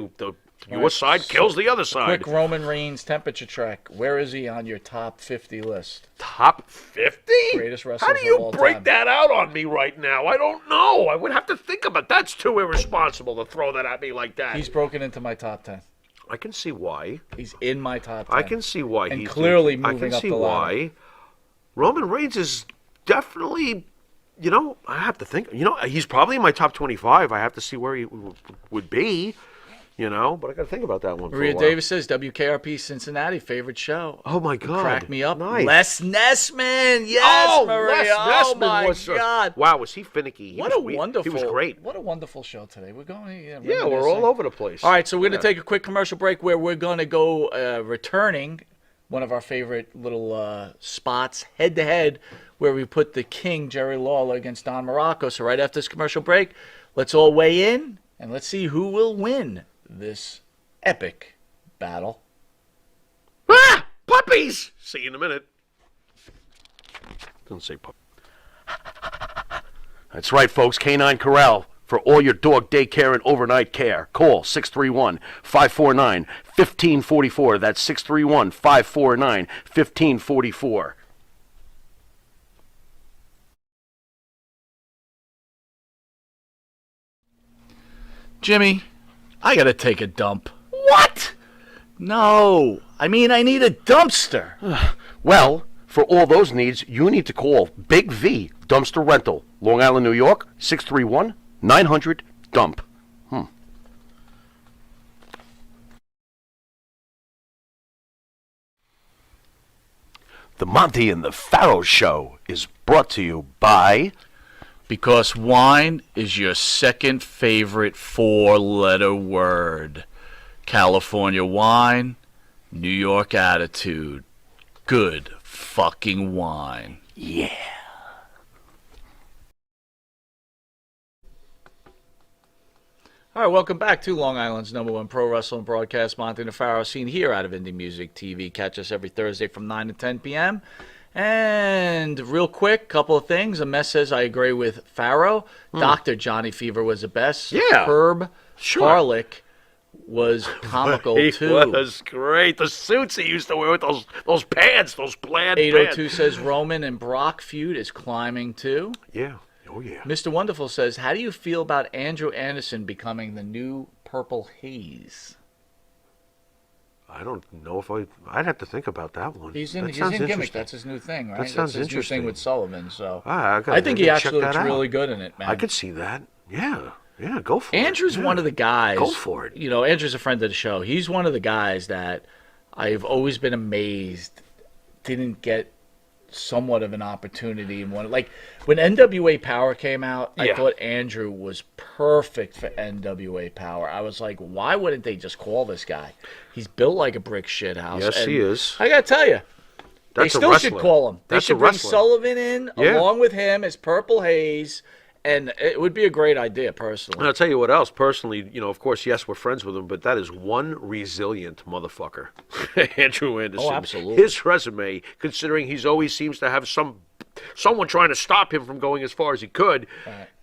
your side kills the other side. Quick Roman Reigns temperature check. Where is he on your top 50 list? Top 50? Greatest wrestlers How do you of all break time. that out on me right now? I don't know. I would have to think about it. That's too irresponsible to throw that at me like that. He's broken into my top 10. I can see why. He's in my top 10. I can see why and he's clearly I moving can up see the why. ladder. Roman Reigns is definitely, I have to think. He's probably in my top 25. I have to see where he would be. But I got to think about that one. Maria for a while. Davis says WKRP Cincinnati favorite show. Oh my God! Crack me up. Nice. Les Nessman. Yes, Maria. Les Oh Nessman my was God. Wow, was he finicky? What a wonderful. He was great. What a wonderful show today. We're going. Yeah, we're all over the place. All right, so we're going to take a quick commercial break where we're going to go returning one of our favorite little spots head to head, where we put the King Jerry Lawler against Don Morocco. So right after this commercial break, let's all weigh in and let's see who will win this epic battle. Ah! Puppies! See you in a minute. Don't say pup. That's right, folks. Canine Corral. For all your dog daycare and overnight care, call 631-549-1544. That's 631-549-1544. Jimmy, I got to take a dump. What? No, I mean I need a dumpster. Well, for all those needs, you need to call Big V Dumpster Rental, Long Island, New York, 631-900-DUMP. The Monte and the Pharaoh Show is brought to you by... Because wine is your second favorite four-letter word. California wine, New York attitude. Good fucking wine. Yeah. All right, welcome back to Long Island's #1 pro wrestling broadcast, Monte The Pharaoh, seen here out of Indie Music TV. Catch us every Thursday from 9 to 10 p.m. And real quick, couple of things. A mess says, I agree with Pharaoh. Dr. Johnny Fever was the best. Yeah. Herb Sure. Harlick was comical, He too. was great. The suits he used to wear with those pants, those plaid 802 pants. says, Roman and Brock feud is climbing, too. Yeah. Oh, yeah. Mr. Wonderful says, how do you feel about Andrew Anderson becoming the new Purple Haze? I don't know if I'd have to think about that one. He's That in sounds Gimmick. interesting. That's his new thing, right? That sounds That's his new interesting. thing with Sullivan. So I think he check actually that looks out. really good in it, man. I could see that. Yeah. Yeah, go for Andrew's it. one of the guys. Go for it. Andrew's a friend of the show. He's one of the guys that I've always been amazed didn't get somewhat of an opportunity in one. Like when NWA Power came out, I Yeah. thought Andrew was perfect for NWA Power. I was like, why wouldn't they just call this guy? He's built like a brick shit house. Yes, And he is. I gotta tell you, they That's a still should wrestler. call him. They That's a should bring wrestler. Sullivan in Yeah. along with him as Purple Haze, and it would be a great idea, personally. And I'll tell you what else. Personally, of course, yes, we're friends with him, but that is one resilient motherfucker. Andrew Anderson. Oh, absolutely. His resume, considering he's always seems to have someone trying to stop him from going as far as he could,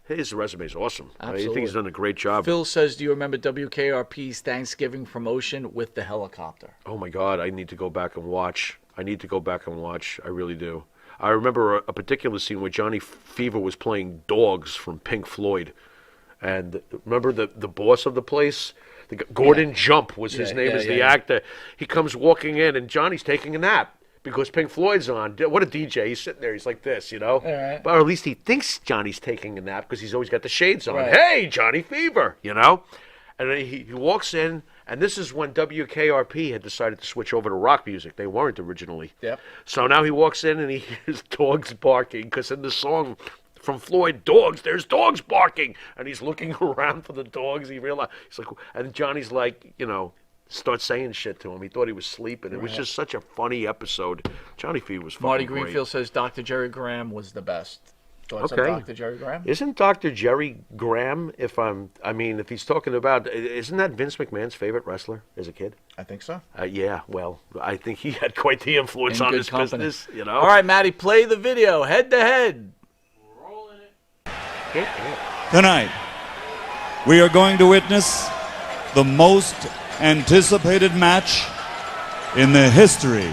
his resume is awesome. I think Absolutely. he's done a great job. Phil says, do you remember WKRP's Thanksgiving promotion with the helicopter? Oh, my God. I need to go back and watch. I really do. I remember a particular scene where Johnny Fever was playing Dogs from Pink Floyd. And remember the boss of the place? Gordon Jump was his name as the actor. He comes walking in, and Johnny's taking a nap because Pink Floyd's on. What a DJ. He's sitting there. He's like this, right. But or at least he thinks Johnny's taking a nap because he's always got the shades on. Right. Hey, Johnny Fever, And then he walks in, and this is when WKRP had decided to switch over to rock music. They weren't originally. Yep. So now he walks in, and he hears dogs barking because in the song from Floyd, Dogs, there's dogs barking. And he's looking around for the dogs. He's like, and Johnny's like, starts saying shit to him. He thought he was sleeping. It was just such a funny episode. Johnny Fever was fucking Marty great. Greenfield says Dr. Jerry Graham was the best. Thoughts Okay. on Dr. Jerry Graham? Isn't Dr. Jerry Graham, if he's talking about, isn't that Vince McMahon's favorite wrestler as a kid? I think so. Yeah, well, I think he had quite the influence In on good this company. business, you know? All right, Matty, play the video, head to head. Tonight, we are going to witness the most anticipated match in the history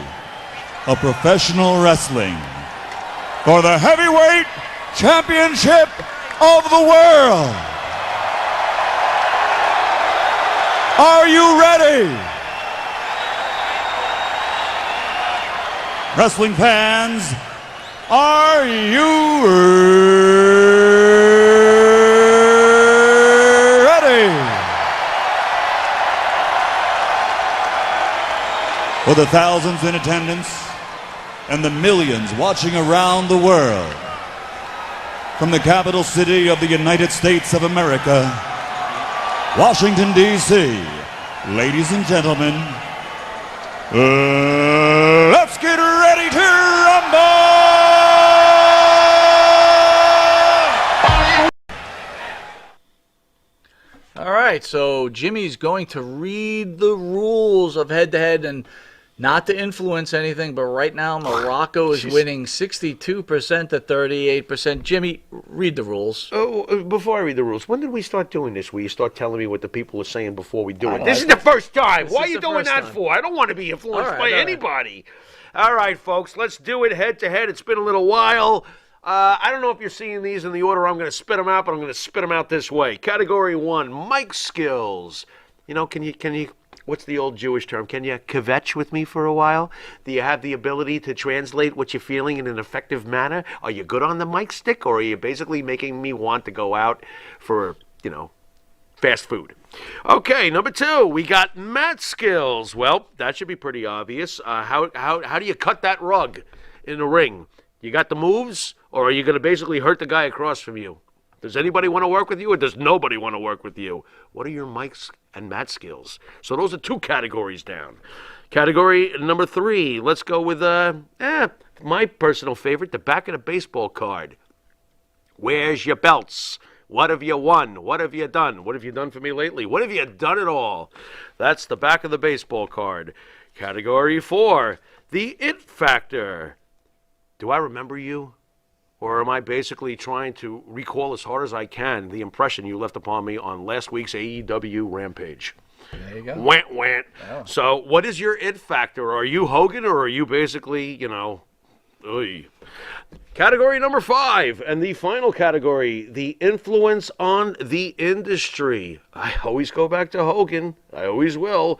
of professional wrestling for the heavyweight championship of the world. Are you ready? Wrestling fans, are you ready? For the thousands in attendance and the millions watching around the world, from the capital city of the United States of America, Washington, D.C., ladies and gentlemen, let's get ready to rumble! All right, so Jimmy's going to read the rules of head-to-head, and not to influence anything, but right now Morocco is winning 62% to 38%. Jimmy, read the rules. Oh, before I read the rules, when did we start doing this? Where you start telling me what the people are saying before we do it? This is the first time. Why are you doing that for? I don't want to be influenced by anybody. All right, folks, let's do it head to head. It's been a little while. I don't know if you're seeing these in the order I'm going to spit them out, but I'm going to spit them out this way. Category 1, mic skills. You know, can you? What's the old Jewish term? Can you kvetch with me for a while? Do you have the ability to translate what you're feeling in an effective manner? Are you good on the mic stick, or are you basically making me want to go out for, fast food? Okay, number 2, we got mat skills. Well, that should be pretty obvious. How do you cut that rug in the ring? You got the moves, or are you going to basically hurt the guy across from you? Does anybody want to work with you, or does nobody want to work with you? What are your mics and mat skills? So those are 2 categories down. Category number 3, let's go with my personal favorite, the back of the baseball card. Where's your belts? What have you won? What have you done? What have you done for me lately? What have you done at all? That's the back of the baseball card. Category 4, the it factor. Do I remember you? Or am I basically trying to recall as hard as I can the impression you left upon me on last week's AEW Rampage? There you go. Went. Oh. So what is your it factor? Are you Hogan, or are you basically, oy. Category number 5, and the final category, the influence on the industry. I always go back to Hogan. I always will.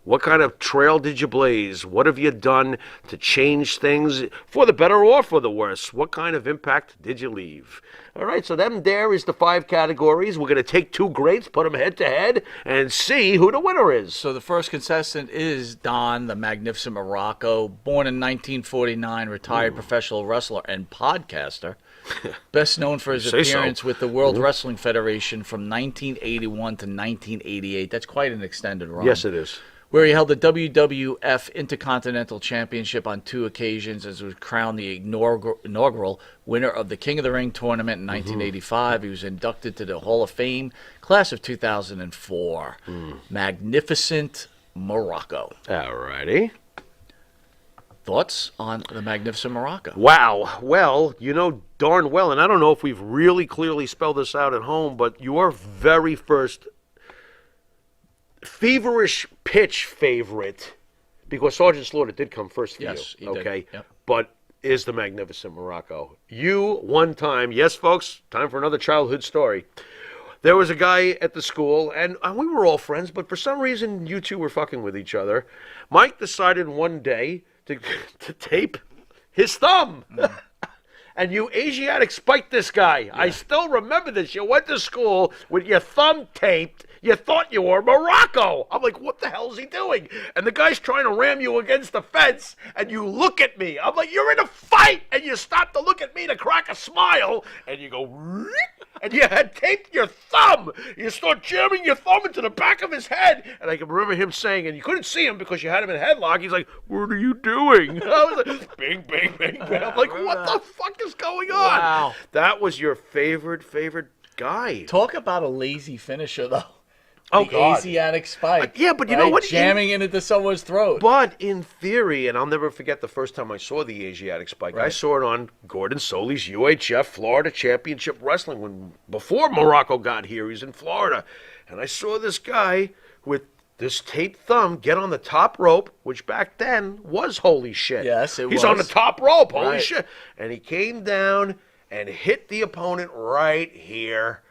What kind of trail did you blaze? What have you done to change things for the better or for the worse? What kind of impact did you leave? All right, so there is the 5 categories. We're going to take 2 greats, put them head to head, and see who the winner is. So the first contestant is Don, the Magnificent Morocco, born in 1949, retired professional wrestler and podcaster. Best known for his appearance with the World Wrestling Federation from 1981 to 1988. That's quite an extended run. Yes, it is. Where he held the WWF Intercontinental Championship on 2 occasions, as was crowned the inaugural winner of the King of the Ring tournament in 1985. He was inducted to the Hall of Fame class of 2004. Magnificent Morocco. All righty. Thoughts on the Magnificent Morocco? Wow. Well, you know darn well, and I don't know if we've really clearly spelled this out at home, but your very first feverish pitch favorite, because Sergeant Slaughter did come first for Yes, you, he okay? did. Yep. But is the Magnificent Morocco. You, one time, yes, folks, time for another childhood story. There was a guy at the school, and we were all friends, but for some reason, you two were fucking with each other. Mike decided one day to tape his thumb. And you Asiatic spiked this guy. I still remember this. You went to school with your thumb taped. You thought you were Morocco. I'm like, what the hell is he doing? And the guy's trying to ram you against the fence, and you look at me. I'm like, you're in a fight, and you stop to look at me to crack a smile, and you go, and you had taped your thumb. You start jamming your thumb into the back of his head, and I can remember him saying, and you couldn't see him because you had him in a headlock. He's like, "What are you doing?" I was like, "Bing, bing, bing, bing." I'm like, "What the fuck is going on?" Wow. That was your favorite guy. Talk about a lazy finisher, though. Oh, the God. Asiatic spike. Yeah, but you know what? Jamming it into someone's throat. But in theory, and I'll never forget the first time I saw the Asiatic spike. I saw it on Gordon Soley's UHF Florida Championship Wrestling before Morocco got here. He's in Florida. And I saw this guy with this taped thumb get on the top rope, which back then was holy shit. Yes, it was. He's on the top rope, holy Right. shit. And he came down and hit the opponent right here.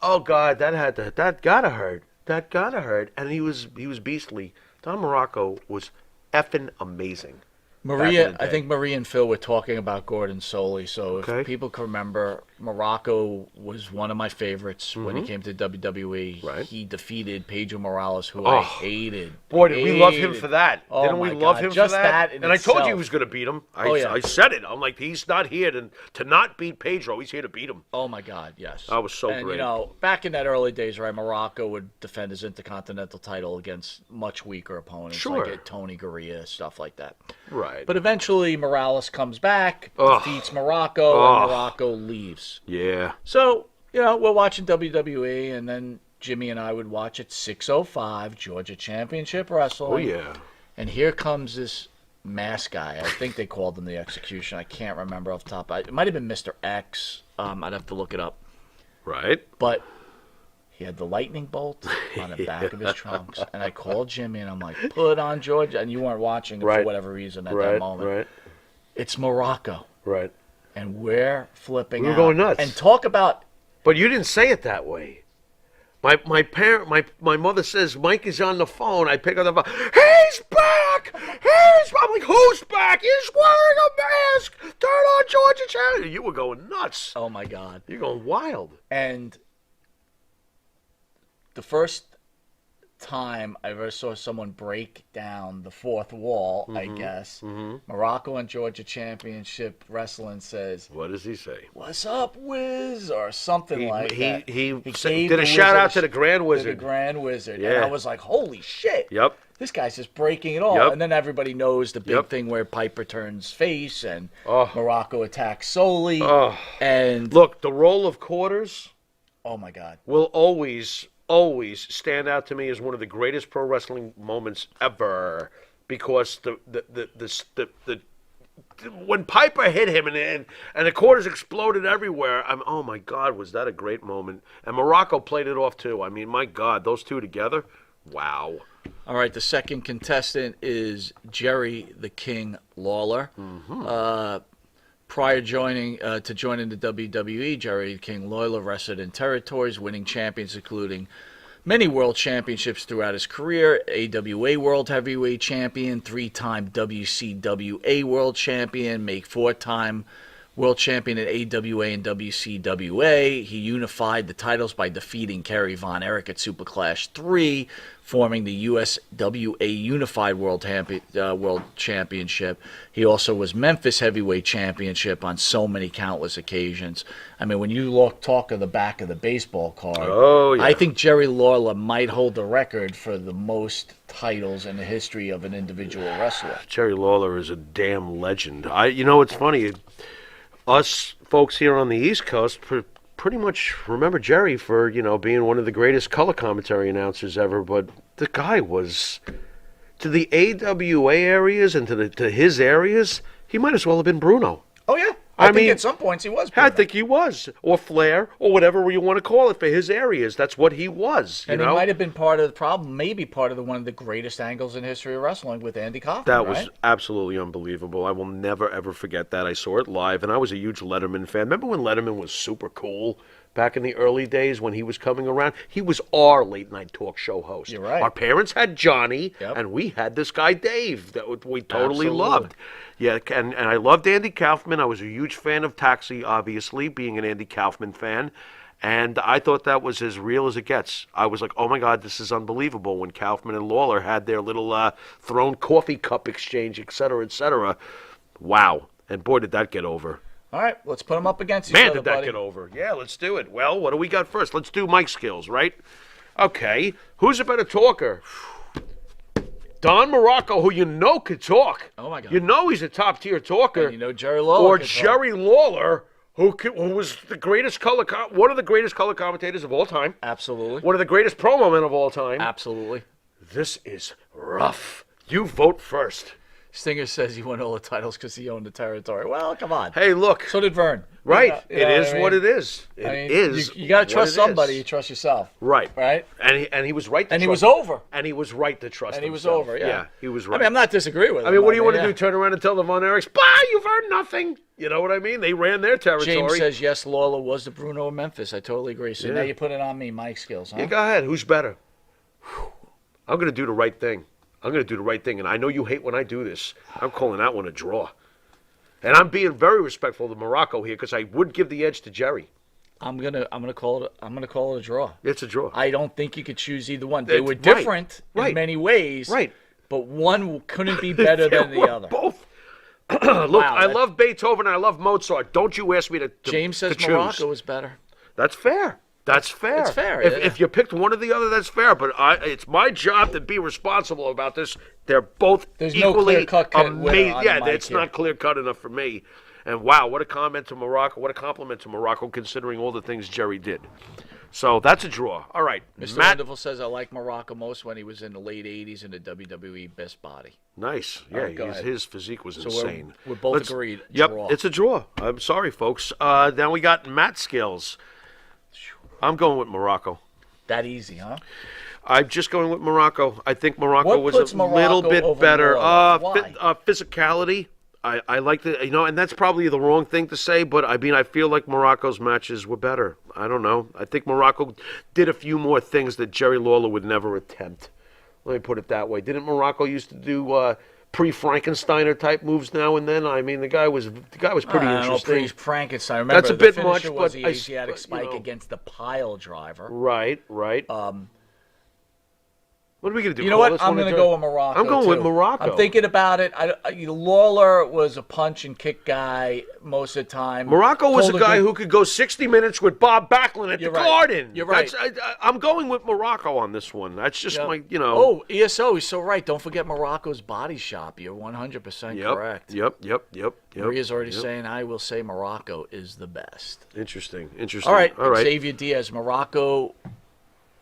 Oh God, that gotta hurt. That gotta hurt. And he was beastly. Don Morocco was effing amazing. Maria, I think Maria and Phil were talking about Gordon Soley. So Okay. if people can remember, Morocco was one of my favorites when he came to WWE. Right. He defeated Pedro Morales, who I hated. Boy, did we love him for that. Oh, Didn't we my love God. him Just for that? that in And I told you he itself. was going to beat him. Yeah. I said it. I'm like, he's not here to not beat Pedro. He's here to beat him. Oh my God, yes. That was so and, great. You know, back in that early days, right, Morocco would defend his Intercontinental title against much weaker opponents, Sure. like Tony Garea, stuff like that. Right. But eventually, Morales comes back, Ugh. defeats Morocco, and Morocco leaves. Yeah. So, you know, we're watching WWE, and then Jimmy and I would watch at 6:05 Georgia Championship Wrestling. Oh, yeah. And here comes this mask guy. I think they called him the Execution. I can't remember off the top. It might have been Mr. X. I'd have to look it up. Right. But he had the lightning bolt on the back of his trunks. And I called Jimmy, and I'm like, put on Georgia. And you weren't watching it for Right. whatever reason at Right. that moment. Right. It's Morocco. Right. And we're flipping We were out. going nuts. And talk about... But you didn't say it that way. My mother says Mike is on the phone. I pick up the phone. He's back. I'm like, who's back? He's wearing a mask. Turn on Georgia Channel. You were going nuts. Oh, my God. You're going wild. And the first time I ever saw someone break down the fourth wall, I guess, Morocco and Georgia Championship Wrestling says, What does he say? "What's up, Wiz?" or something like that. He gave did the a shout out Wizard to the Grand Wizard. To the Grand Wizard. Yeah. And I was like, holy shit. Yep. This guy's just breaking it all. Yep. And then everybody knows the big Yep. thing where Piper turns face and Oh. Morocco attacks Solely. Oh. And, Look, the roll of quarters oh, my God. will always stand out to me as one of the greatest pro wrestling moments ever, because the when Piper hit him and the quarters exploded everywhere. Oh my God, was that a great moment? And Morocco played it off too. I mean, my God, those two together, wow. All right, the second contestant is Jerry the King Lawler. Prior to joining the WWE, Jerry the King Lawler wrestled in territories, winning champions including many world championships throughout his career, AWA World Heavyweight Champion, 3-time WCWA World Champion, make 4-time World Champion at AWA and WCWA. He unified the titles by defeating Kerry Von Erich at Super Clash 3, forming the USWA Unified World Championship. He also was Memphis Heavyweight Championship on so many countless occasions. I mean, when you talk of the back of the baseball card, Oh, yeah. I think Jerry Lawler might hold the record for the most titles in the history of an individual wrestler. Jerry Lawler is a damn legend. You know, it's funny. Us folks here on the East Coast pretty much remember Jerry for, being one of the greatest color commentary announcers ever. But the guy was, to the AWA areas and to his areas, he might as well have been Bruno. Oh, yeah. I I think mean, at some points he was. I think he was, or Flair, or whatever you want to call it for his areas. That's what he was. And he might have been part of the problem, maybe part of one of the greatest angles in history of wrestling with Andy Kaufman. That right? was absolutely unbelievable. I will never, ever forget that. I saw it live, and I was a huge Letterman fan. Remember when Letterman was super cool back in the early days when he was coming around? He was our late-night talk show host. You're right. Our parents had Johnny, Yep. and we had this guy Dave that we totally Absolutely. loved. Yeah, and I loved Andy Kaufman. I was a huge fan of Taxi, obviously, being an Andy Kaufman fan. And I thought that was as real as it gets. I was like, oh, my God, this is unbelievable when Kaufman and Lawler had their little thrown coffee cup exchange, et cetera, et cetera. Wow. And, boy, did that get over. All right, let's put them up against each Man, other, did that buddy. get over. Yeah, let's do it. Well, what do we got first? Let's do Mike skills, right? Okay. Who's a better talker? Don Morocco, who you know could talk. Oh, my God. You know he's a top-tier talker. And you know Jerry Lawler. Or could talk. Jerry Lawler, who was the greatest one of the greatest color commentators of all time. Absolutely. One of the greatest promo men of all time. Absolutely. This is rough. You vote first. Stinger says he won all the titles because he owned the territory. Well, come on. Hey, look. So did Vern. Right. You know it is what I mean? it is. It is. You got to trust what it somebody. is. You trust yourself. Right. Right? And he was right to And he trust was over. And he was right to trust And he was himself. over, yeah. He was right. I mean, I'm not disagreeing with him. I mean, what do you want to yeah. do? Turn around and tell the Von Erichs, bah, you've earned nothing. You know what I mean? They ran their territory. James says, yes, Lawler was the Bruno of Memphis. I totally agree. So Yeah. now you put it on me, Mike skills, huh? Yeah, go ahead. Who's better? I'm going to do the right thing. I'm going to do the right thing. And I know you hate when I do this. I'm calling that one a draw. And I'm being very respectful to Morocco here because I would give the edge to Jerry. I'm gonna call it a draw. It's a draw. I don't think you could choose either one. They It's- were different right. in many ways. Right. But one couldn't be better than the They were other. Both. Look, Wow, I love Beethoven and I love Mozart. Don't you ask me to James says to choose. Morocco is better. That's fair. That's fair. It's fair, If, yeah. if you picked one or the other, that's fair. But it's my job to be responsible about this. They're both There's no equally clear-cut winner amazing. on Yeah, the mic it's here. not clear cut enough for me. And wow, what a comment to Morocco! What a compliment to Morocco, considering all the things Jerry did. So that's a draw. All right, Mr. Matt. Wonderful says I like Morocco most when he was in the late '80s in the WWE Best Body. Nice. Yeah, right, go ahead. his physique was So insane. we're both agreed. Yep, Draw. it's a draw. I'm sorry, folks. Now we got Matt skills. I'm going with Morocco. That easy, huh? I'm just going with Morocco. I think Morocco What was puts a little Morocco bit over better. Lawler? Why? Physicality. I like the, and that's probably the wrong thing to say, but I mean, I feel like Morocco's matches were better. I don't know. I think Morocco did a few more things that Jerry Lawler would never attempt. Let me put it that way. Didn't Morocco used to do pre-Frankensteiner type moves now and then? I mean, the guy was pretty interesting. Frankenstein. Remember, That's a the bit finisher much, was but the Asiatic spike against the pile driver. Right. What are we going to do? You know Call what? this I'm one a going to draw? go with Morocco. I'm going with too. Morocco. I'm thinking about it. Lawler was a punch and kick guy most of the time. Morocco was a Told guy good- who could go 60 minutes with Bob Backlund at You're the right. Garden. You're right. I'm going with Morocco on this one. That's just Yep. my, you know. Oh, ESO, he's so right. Don't forget Morocco's Body Shop. You're 100% correct. Yep. Maria's already saying, I will say Morocco is the best. Interesting. All right, Xavier Diaz. Morocco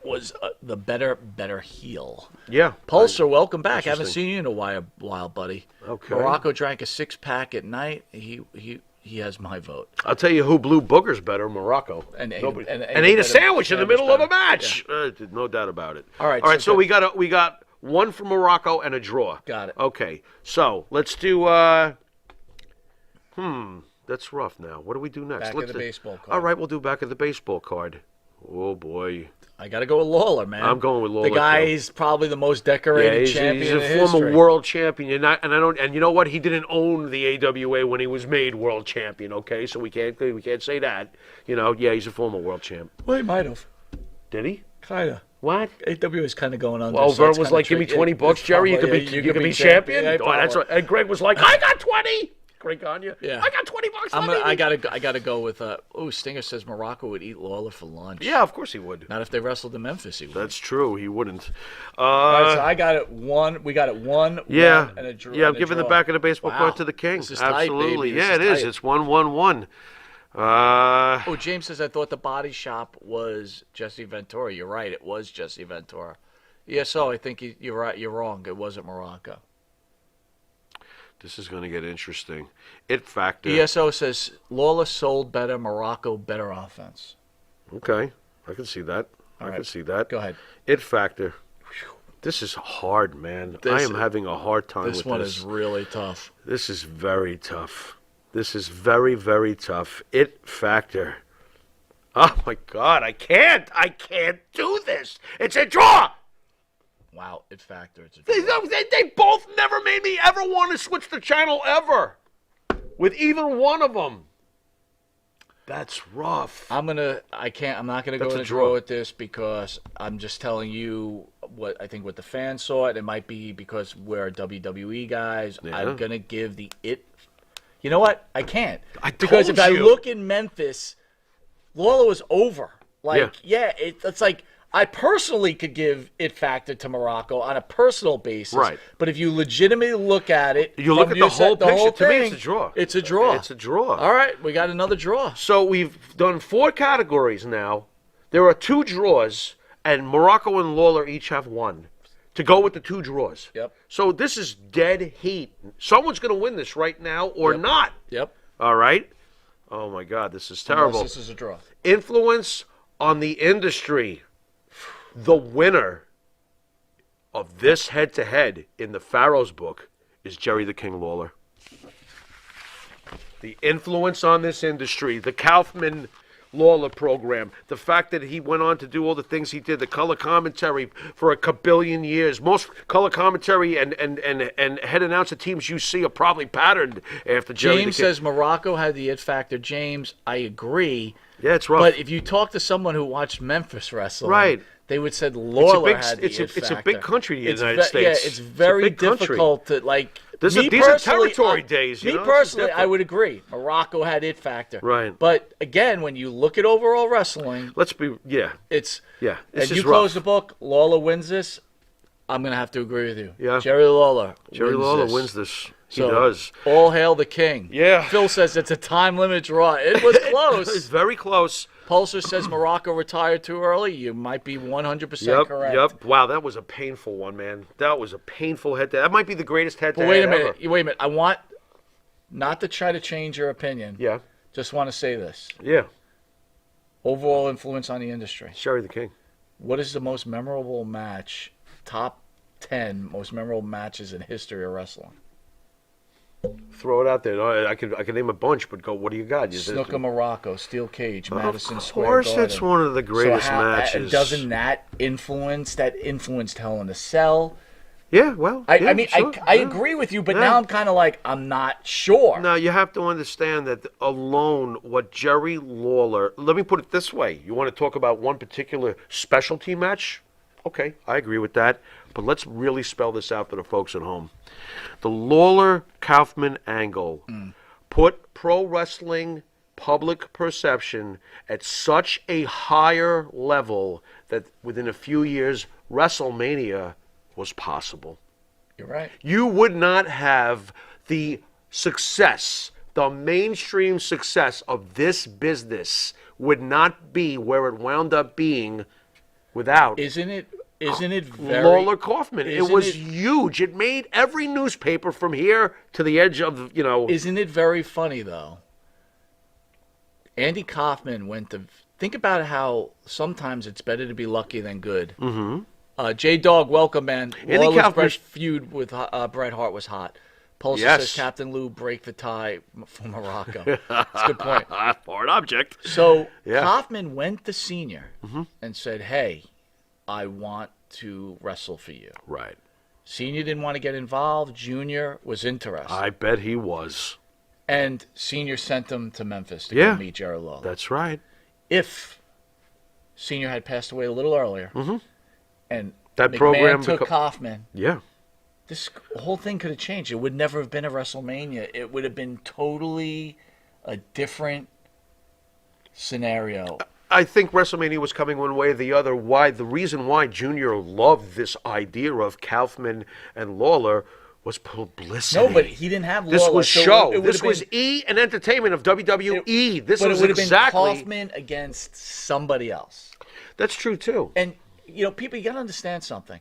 was the better heel. Yeah. Pulsar, welcome back. Haven't Interesting. seen you in a while, buddy. Okay. Morocco drank a 6-pack at night. He has my vote. I'll tell you who blew boogers better, Morocco. And ate- Nobody- and and ate ate a a sandwich in the sandwich middle of a better. match. No doubt about it. All right, All right. so So we got one for Morocco and a draw. Got it. Okay. So let's do. That's rough. Now, what do we do next? Back of Let's the do- baseball card. All right, we'll do back of the baseball card. Oh boy. I got to go with Lawler, man. I'm going with Lawler, The guy too. is probably the most decorated he's champion a in former history. world champion. And you know what? He didn't own the AWA when he was made world champion. Okay, so we can't say that. You know, yeah, he's a former world champ. Well, he might have. Did he? Kind of. What? AW is kind of going under. Well, so Vern it's was kinda like, "Give me tricky. $20, Jerry. You Probably, could be champion." Yeah, Oh, that's probably. right. And Greg was like, "I got 20." Greg Gagne. Yeah. I got $20. I gotta go with. Stinger says Morocco would eat Lawler for lunch. Yeah, of course he would. Not if they wrestled in Memphis. He would. That's true. He wouldn't. All right, so I got it one. We got it one. Yeah, one, and a draw. yeah. I'm and a giving the draw. back of the baseball Wow. card to the king. This is tight, Absolutely. baby. This Yeah, it is. tight. It's 1-1-1. Oh, James says I thought the Body Shop was Jesse Ventura. You're right. It was Jesse Ventura. ESO, I think you're right. You're wrong. It wasn't Morocco. This is going to get interesting. It factor. ESO says Lawler sold better. Morocco better offense. Okay, I can see that. I right. can see that. Go ahead. It factor. This is hard, man. I am having a hard time with this. This one is really tough. This is very tough. This is very, very tough. It factor. Oh my God, I can't do this. It's a draw. Wow, it factor. It's a They both never made me ever want to switch the channel ever. With either one of them. That's rough. I'm not gonna go in a draw with this because I'm just telling you what I think what the fans saw it. It might be because we're WWE guys. Yeah. I'm gonna give the it. You know what? I can't. Because if I look in Memphis, Lawler was over. It's like I personally could give it factor to Morocco on a personal basis. Right. But if you legitimately look at it, you look at the whole picture. To me, it's a draw. It's a draw. It's a draw. All right, we got another draw. So we've done 4 categories now. There are 2 draws, and Morocco and Lawler each have 1 to go with the 2 draws. Yep. So this is dead heat. Someone's going to win this right now or not. Yep. All right. Oh my God, this is terrible. Unless this is a draw. Influence on the industry. The winner of this head-to-head in the Pharaoh's book is Jerry the King Lawler. The influence on this industry, the Kaufman Lawler program, the fact that he went on to do all the things he did, the color commentary for a kabillion years. Most color commentary and head announcer teams you see are probably patterned after Jerry the King. James says Morocco had the it factor. James, I agree. Yeah, it's rough. But if you talk to someone who watched Memphis wrestling, right, they would say Lawler had the it factor. It's a big country, the United States. Yeah, it's very difficult to like. These are territory days. Me personally, I would agree. Morocco had it factor. Right. But again, when you look at overall wrestling, This and is you close the book. Lawler wins this. I'm gonna have to agree with you. Yeah. Jerry Lawler wins this. He does. All hail the king. Yeah. Phil says it's a time limit draw. It was close. It's very close. Pulsar says Morocco retired too early. You might be 100% correct. Yep. Wow, that was a painful one, man. That was a painful head-to-head. That might be the greatest head-to-head Wait a ever. minute. I want not to try to change your opinion. Yeah. Just want to say this. Yeah. Overall influence on the industry. Jerry the King. What is the most memorable match? Top 10 most memorable matches in history of wrestling. Throw it out there. I can name a bunch, but go. What do you got? Snooker Morocco, Steel Cage, Madison Square Of Garden. course, it's one of the greatest matches. Doesn't that influence? That influenced Hell in a Cell. Yeah, well, I agree with you, but now I'm kind of like I'm not sure. Now you have to understand that alone, what Jerry Lawler. Let me put it this way: you want to talk about one particular specialty match? Okay, I agree with that. But let's really spell this out for the folks at home. The Lawler-Kaufman angle put pro wrestling public perception at such a higher level that within a few years, WrestleMania was possible. You're right. You would not have the success, the mainstream success of this business would not be where it wound up being without. Isn't it very Lawler Kaufman? It was huge. It made every newspaper from here to the edge of, Isn't it very funny though? Andy Kaufman went to think about how sometimes it's better to be lucky than good. Mm-hmm. J Dog, welcome, man. Andy Kaufman's feud with Bret Hart was hot. Pulsar says Captain Lou break the tie for Morocco. That's a good point. Foreign object. So Kaufman went to Senior and said, "Hey, I want to wrestle for you." Right. Senior didn't want to get involved. Junior was interested. I bet he was. And Senior sent him to Memphis to go meet Jerry Lawler. That's right. If Senior had passed away a little earlier, and that McMahon program took Kaufman, this whole thing could have changed. It would never have been a WrestleMania. It would have been totally a different scenario. I think WrestleMania was coming one way or the other. The reason why Junior loved this idea of Kaufman and Lawler was publicity. No, but he didn't have Lawler. This was show. This been, was E and entertainment of WWE. But it would have been Kaufman against somebody else. That's true too. And people, you got to understand something.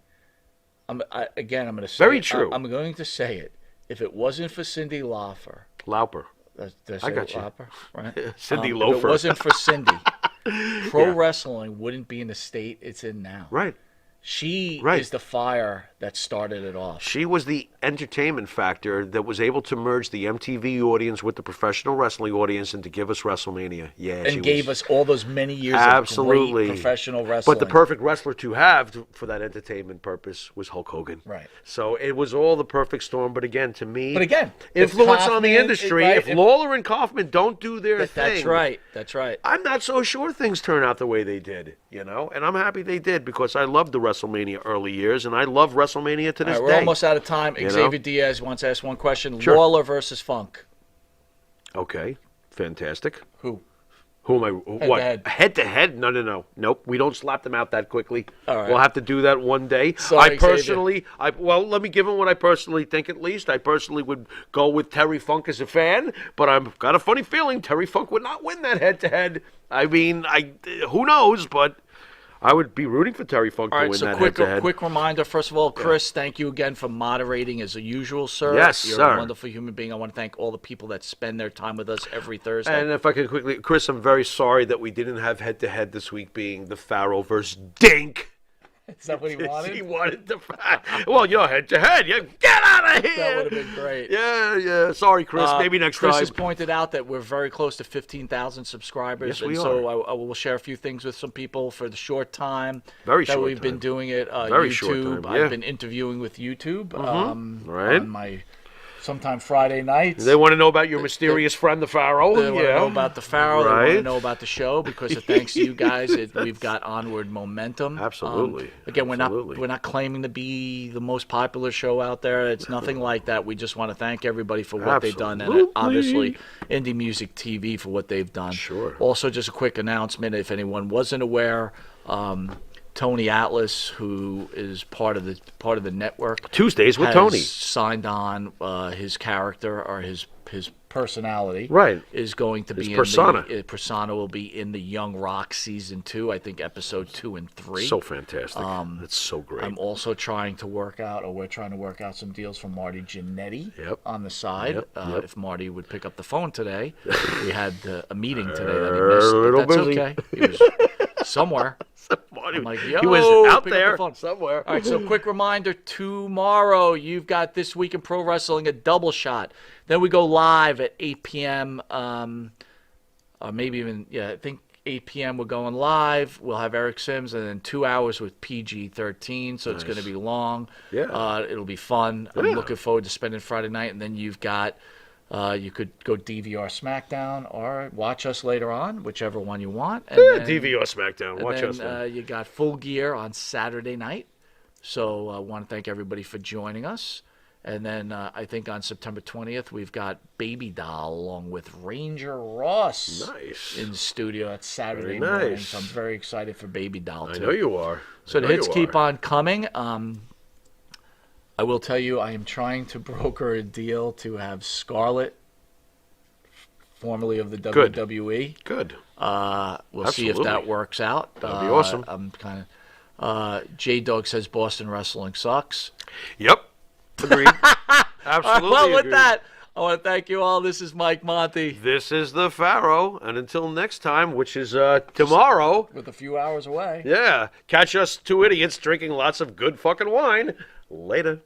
I'm going to say very it. true. I'm going to say it. If it wasn't for Cindy Lauper, I got you. Lauper, right? Cindy Lauper. If it wasn't for Cindy, pro wrestling wouldn't be in the state it's in now. Right. She Right. is the fire that started it off. She was the entertainment factor that was able to merge the MTV audience with the professional wrestling audience and to give us WrestleMania. Yeah, she And gave was, us all those many years absolutely of great professional wrestling. But the perfect wrestler to have for that entertainment purpose was Hulk Hogan. Right. So it was all the perfect storm. But again, to me, if influence on the Kaufman- industry. right, if Lawler and Kaufman don't do their thing, That's right. That's right. I'm not so sure things turn out the way they did, you know? And I'm happy they did because I loved the WrestleMania early years, and I love WrestleMania to this All right, day. we're almost out of time. You know? Xavier Diaz wants to ask one question. Sure. Lawler versus Funk. Okay, fantastic. Who? Who am I? What? Head-to-head. Head-to-head? No. Nope, we don't slap them out that quickly. All right. We'll have to do that one day. Sorry, Well, let me give him what I personally think at least. I personally would go with Terry Funk as a fan, but I've got a funny feeling Terry Funk would not win that head-to-head. I mean, who knows, but I would be rooting for Terry Funk All to right, win so that head-to-head. quick reminder. First of all, Chris, thank you again for moderating as usual, sir. Yes, You're sir. a wonderful human being. I want to thank all the people that spend their time with us every Thursday. And if I could quickly, Chris, I'm very sorry that we didn't have head-to-head this week being the Pharaoh versus Dink. Is that what he wanted? He wanted the well, head-to-head. Yeah, get out of here. That would have been great. Yeah. Sorry, Chris. Maybe next Chris time. has pointed out that we're very close to 15,000 subscribers. Yes, we and so I will share a few things with some people for the short time Very that short we've been time. doing it. Very YouTube. short time, yeah. I've been interviewing with YouTube Right. on my sometime Friday nights. They want to know about your mysterious friend, the Pharaoh. They want to know about the Pharaoh. They want Right. to know about the show because of thanks to you guys, we've got onward momentum. Absolutely. Again, Absolutely. we're not claiming to be the most popular show out there. It's nothing like that. We just want to thank everybody for what they've done, and Absolutely. obviously Indie Music TV for what they've done. Sure. Also, just a quick announcement, if anyone wasn't aware. Tony Atlas, who is part of the network, Tuesdays with has Tony. signed on his character or his personality. Right. Is going to be His persona. Persona will be in the Young Rock season 2. I think episode 2 and 3. So fantastic. That's so great. I'm also trying to work out, or we're trying to work out some deals for Marty Jannetty on the side. Yep. If Marty would pick up the phone today, we had a meeting today that he missed. A little But that's busy. okay. He was somewhere. I'm like, yo, he was out pick up the there phone. somewhere. All right, so quick reminder, tomorrow you've got This Week in Pro Wrestling, a double shot. Then we go live at 8 p.m., or maybe even, I think 8 p.m. we're going live. We'll have Eric Sims, and then 2 hours with PG-13, so it's going to be long. Yeah. It'll be fun. I'm looking forward to spending Friday night, and then you've got... you could go DVR SmackDown or watch us later on, whichever one you want. And then, DVR SmackDown. and Watch then, us then. you got Full Gear on Saturday night. So I want to thank everybody for joining us. And then I think on September 20th, we've got Baby Doll along with Ranger Ross Nice. in the studio. That's Saturday Very morning. nice. So I'm very excited for Baby Doll, I too. know you are. So I the know hits you keep are. on coming. I will tell you, I am trying to broker a deal to have Scarlett, formerly of the Good. WWE. Good. We'll see if that Absolutely. works out. That'd be awesome. I'm kind of. J-Dog says Boston wrestling sucks. Yep. Agreed. Absolutely. Well, with agreed. that, I want to thank you all. This is Mike Monty. This is the Pharaoh, and until next time, which is tomorrow. With a few hours away. Yeah. Catch us two idiots drinking lots of good fucking wine. Later.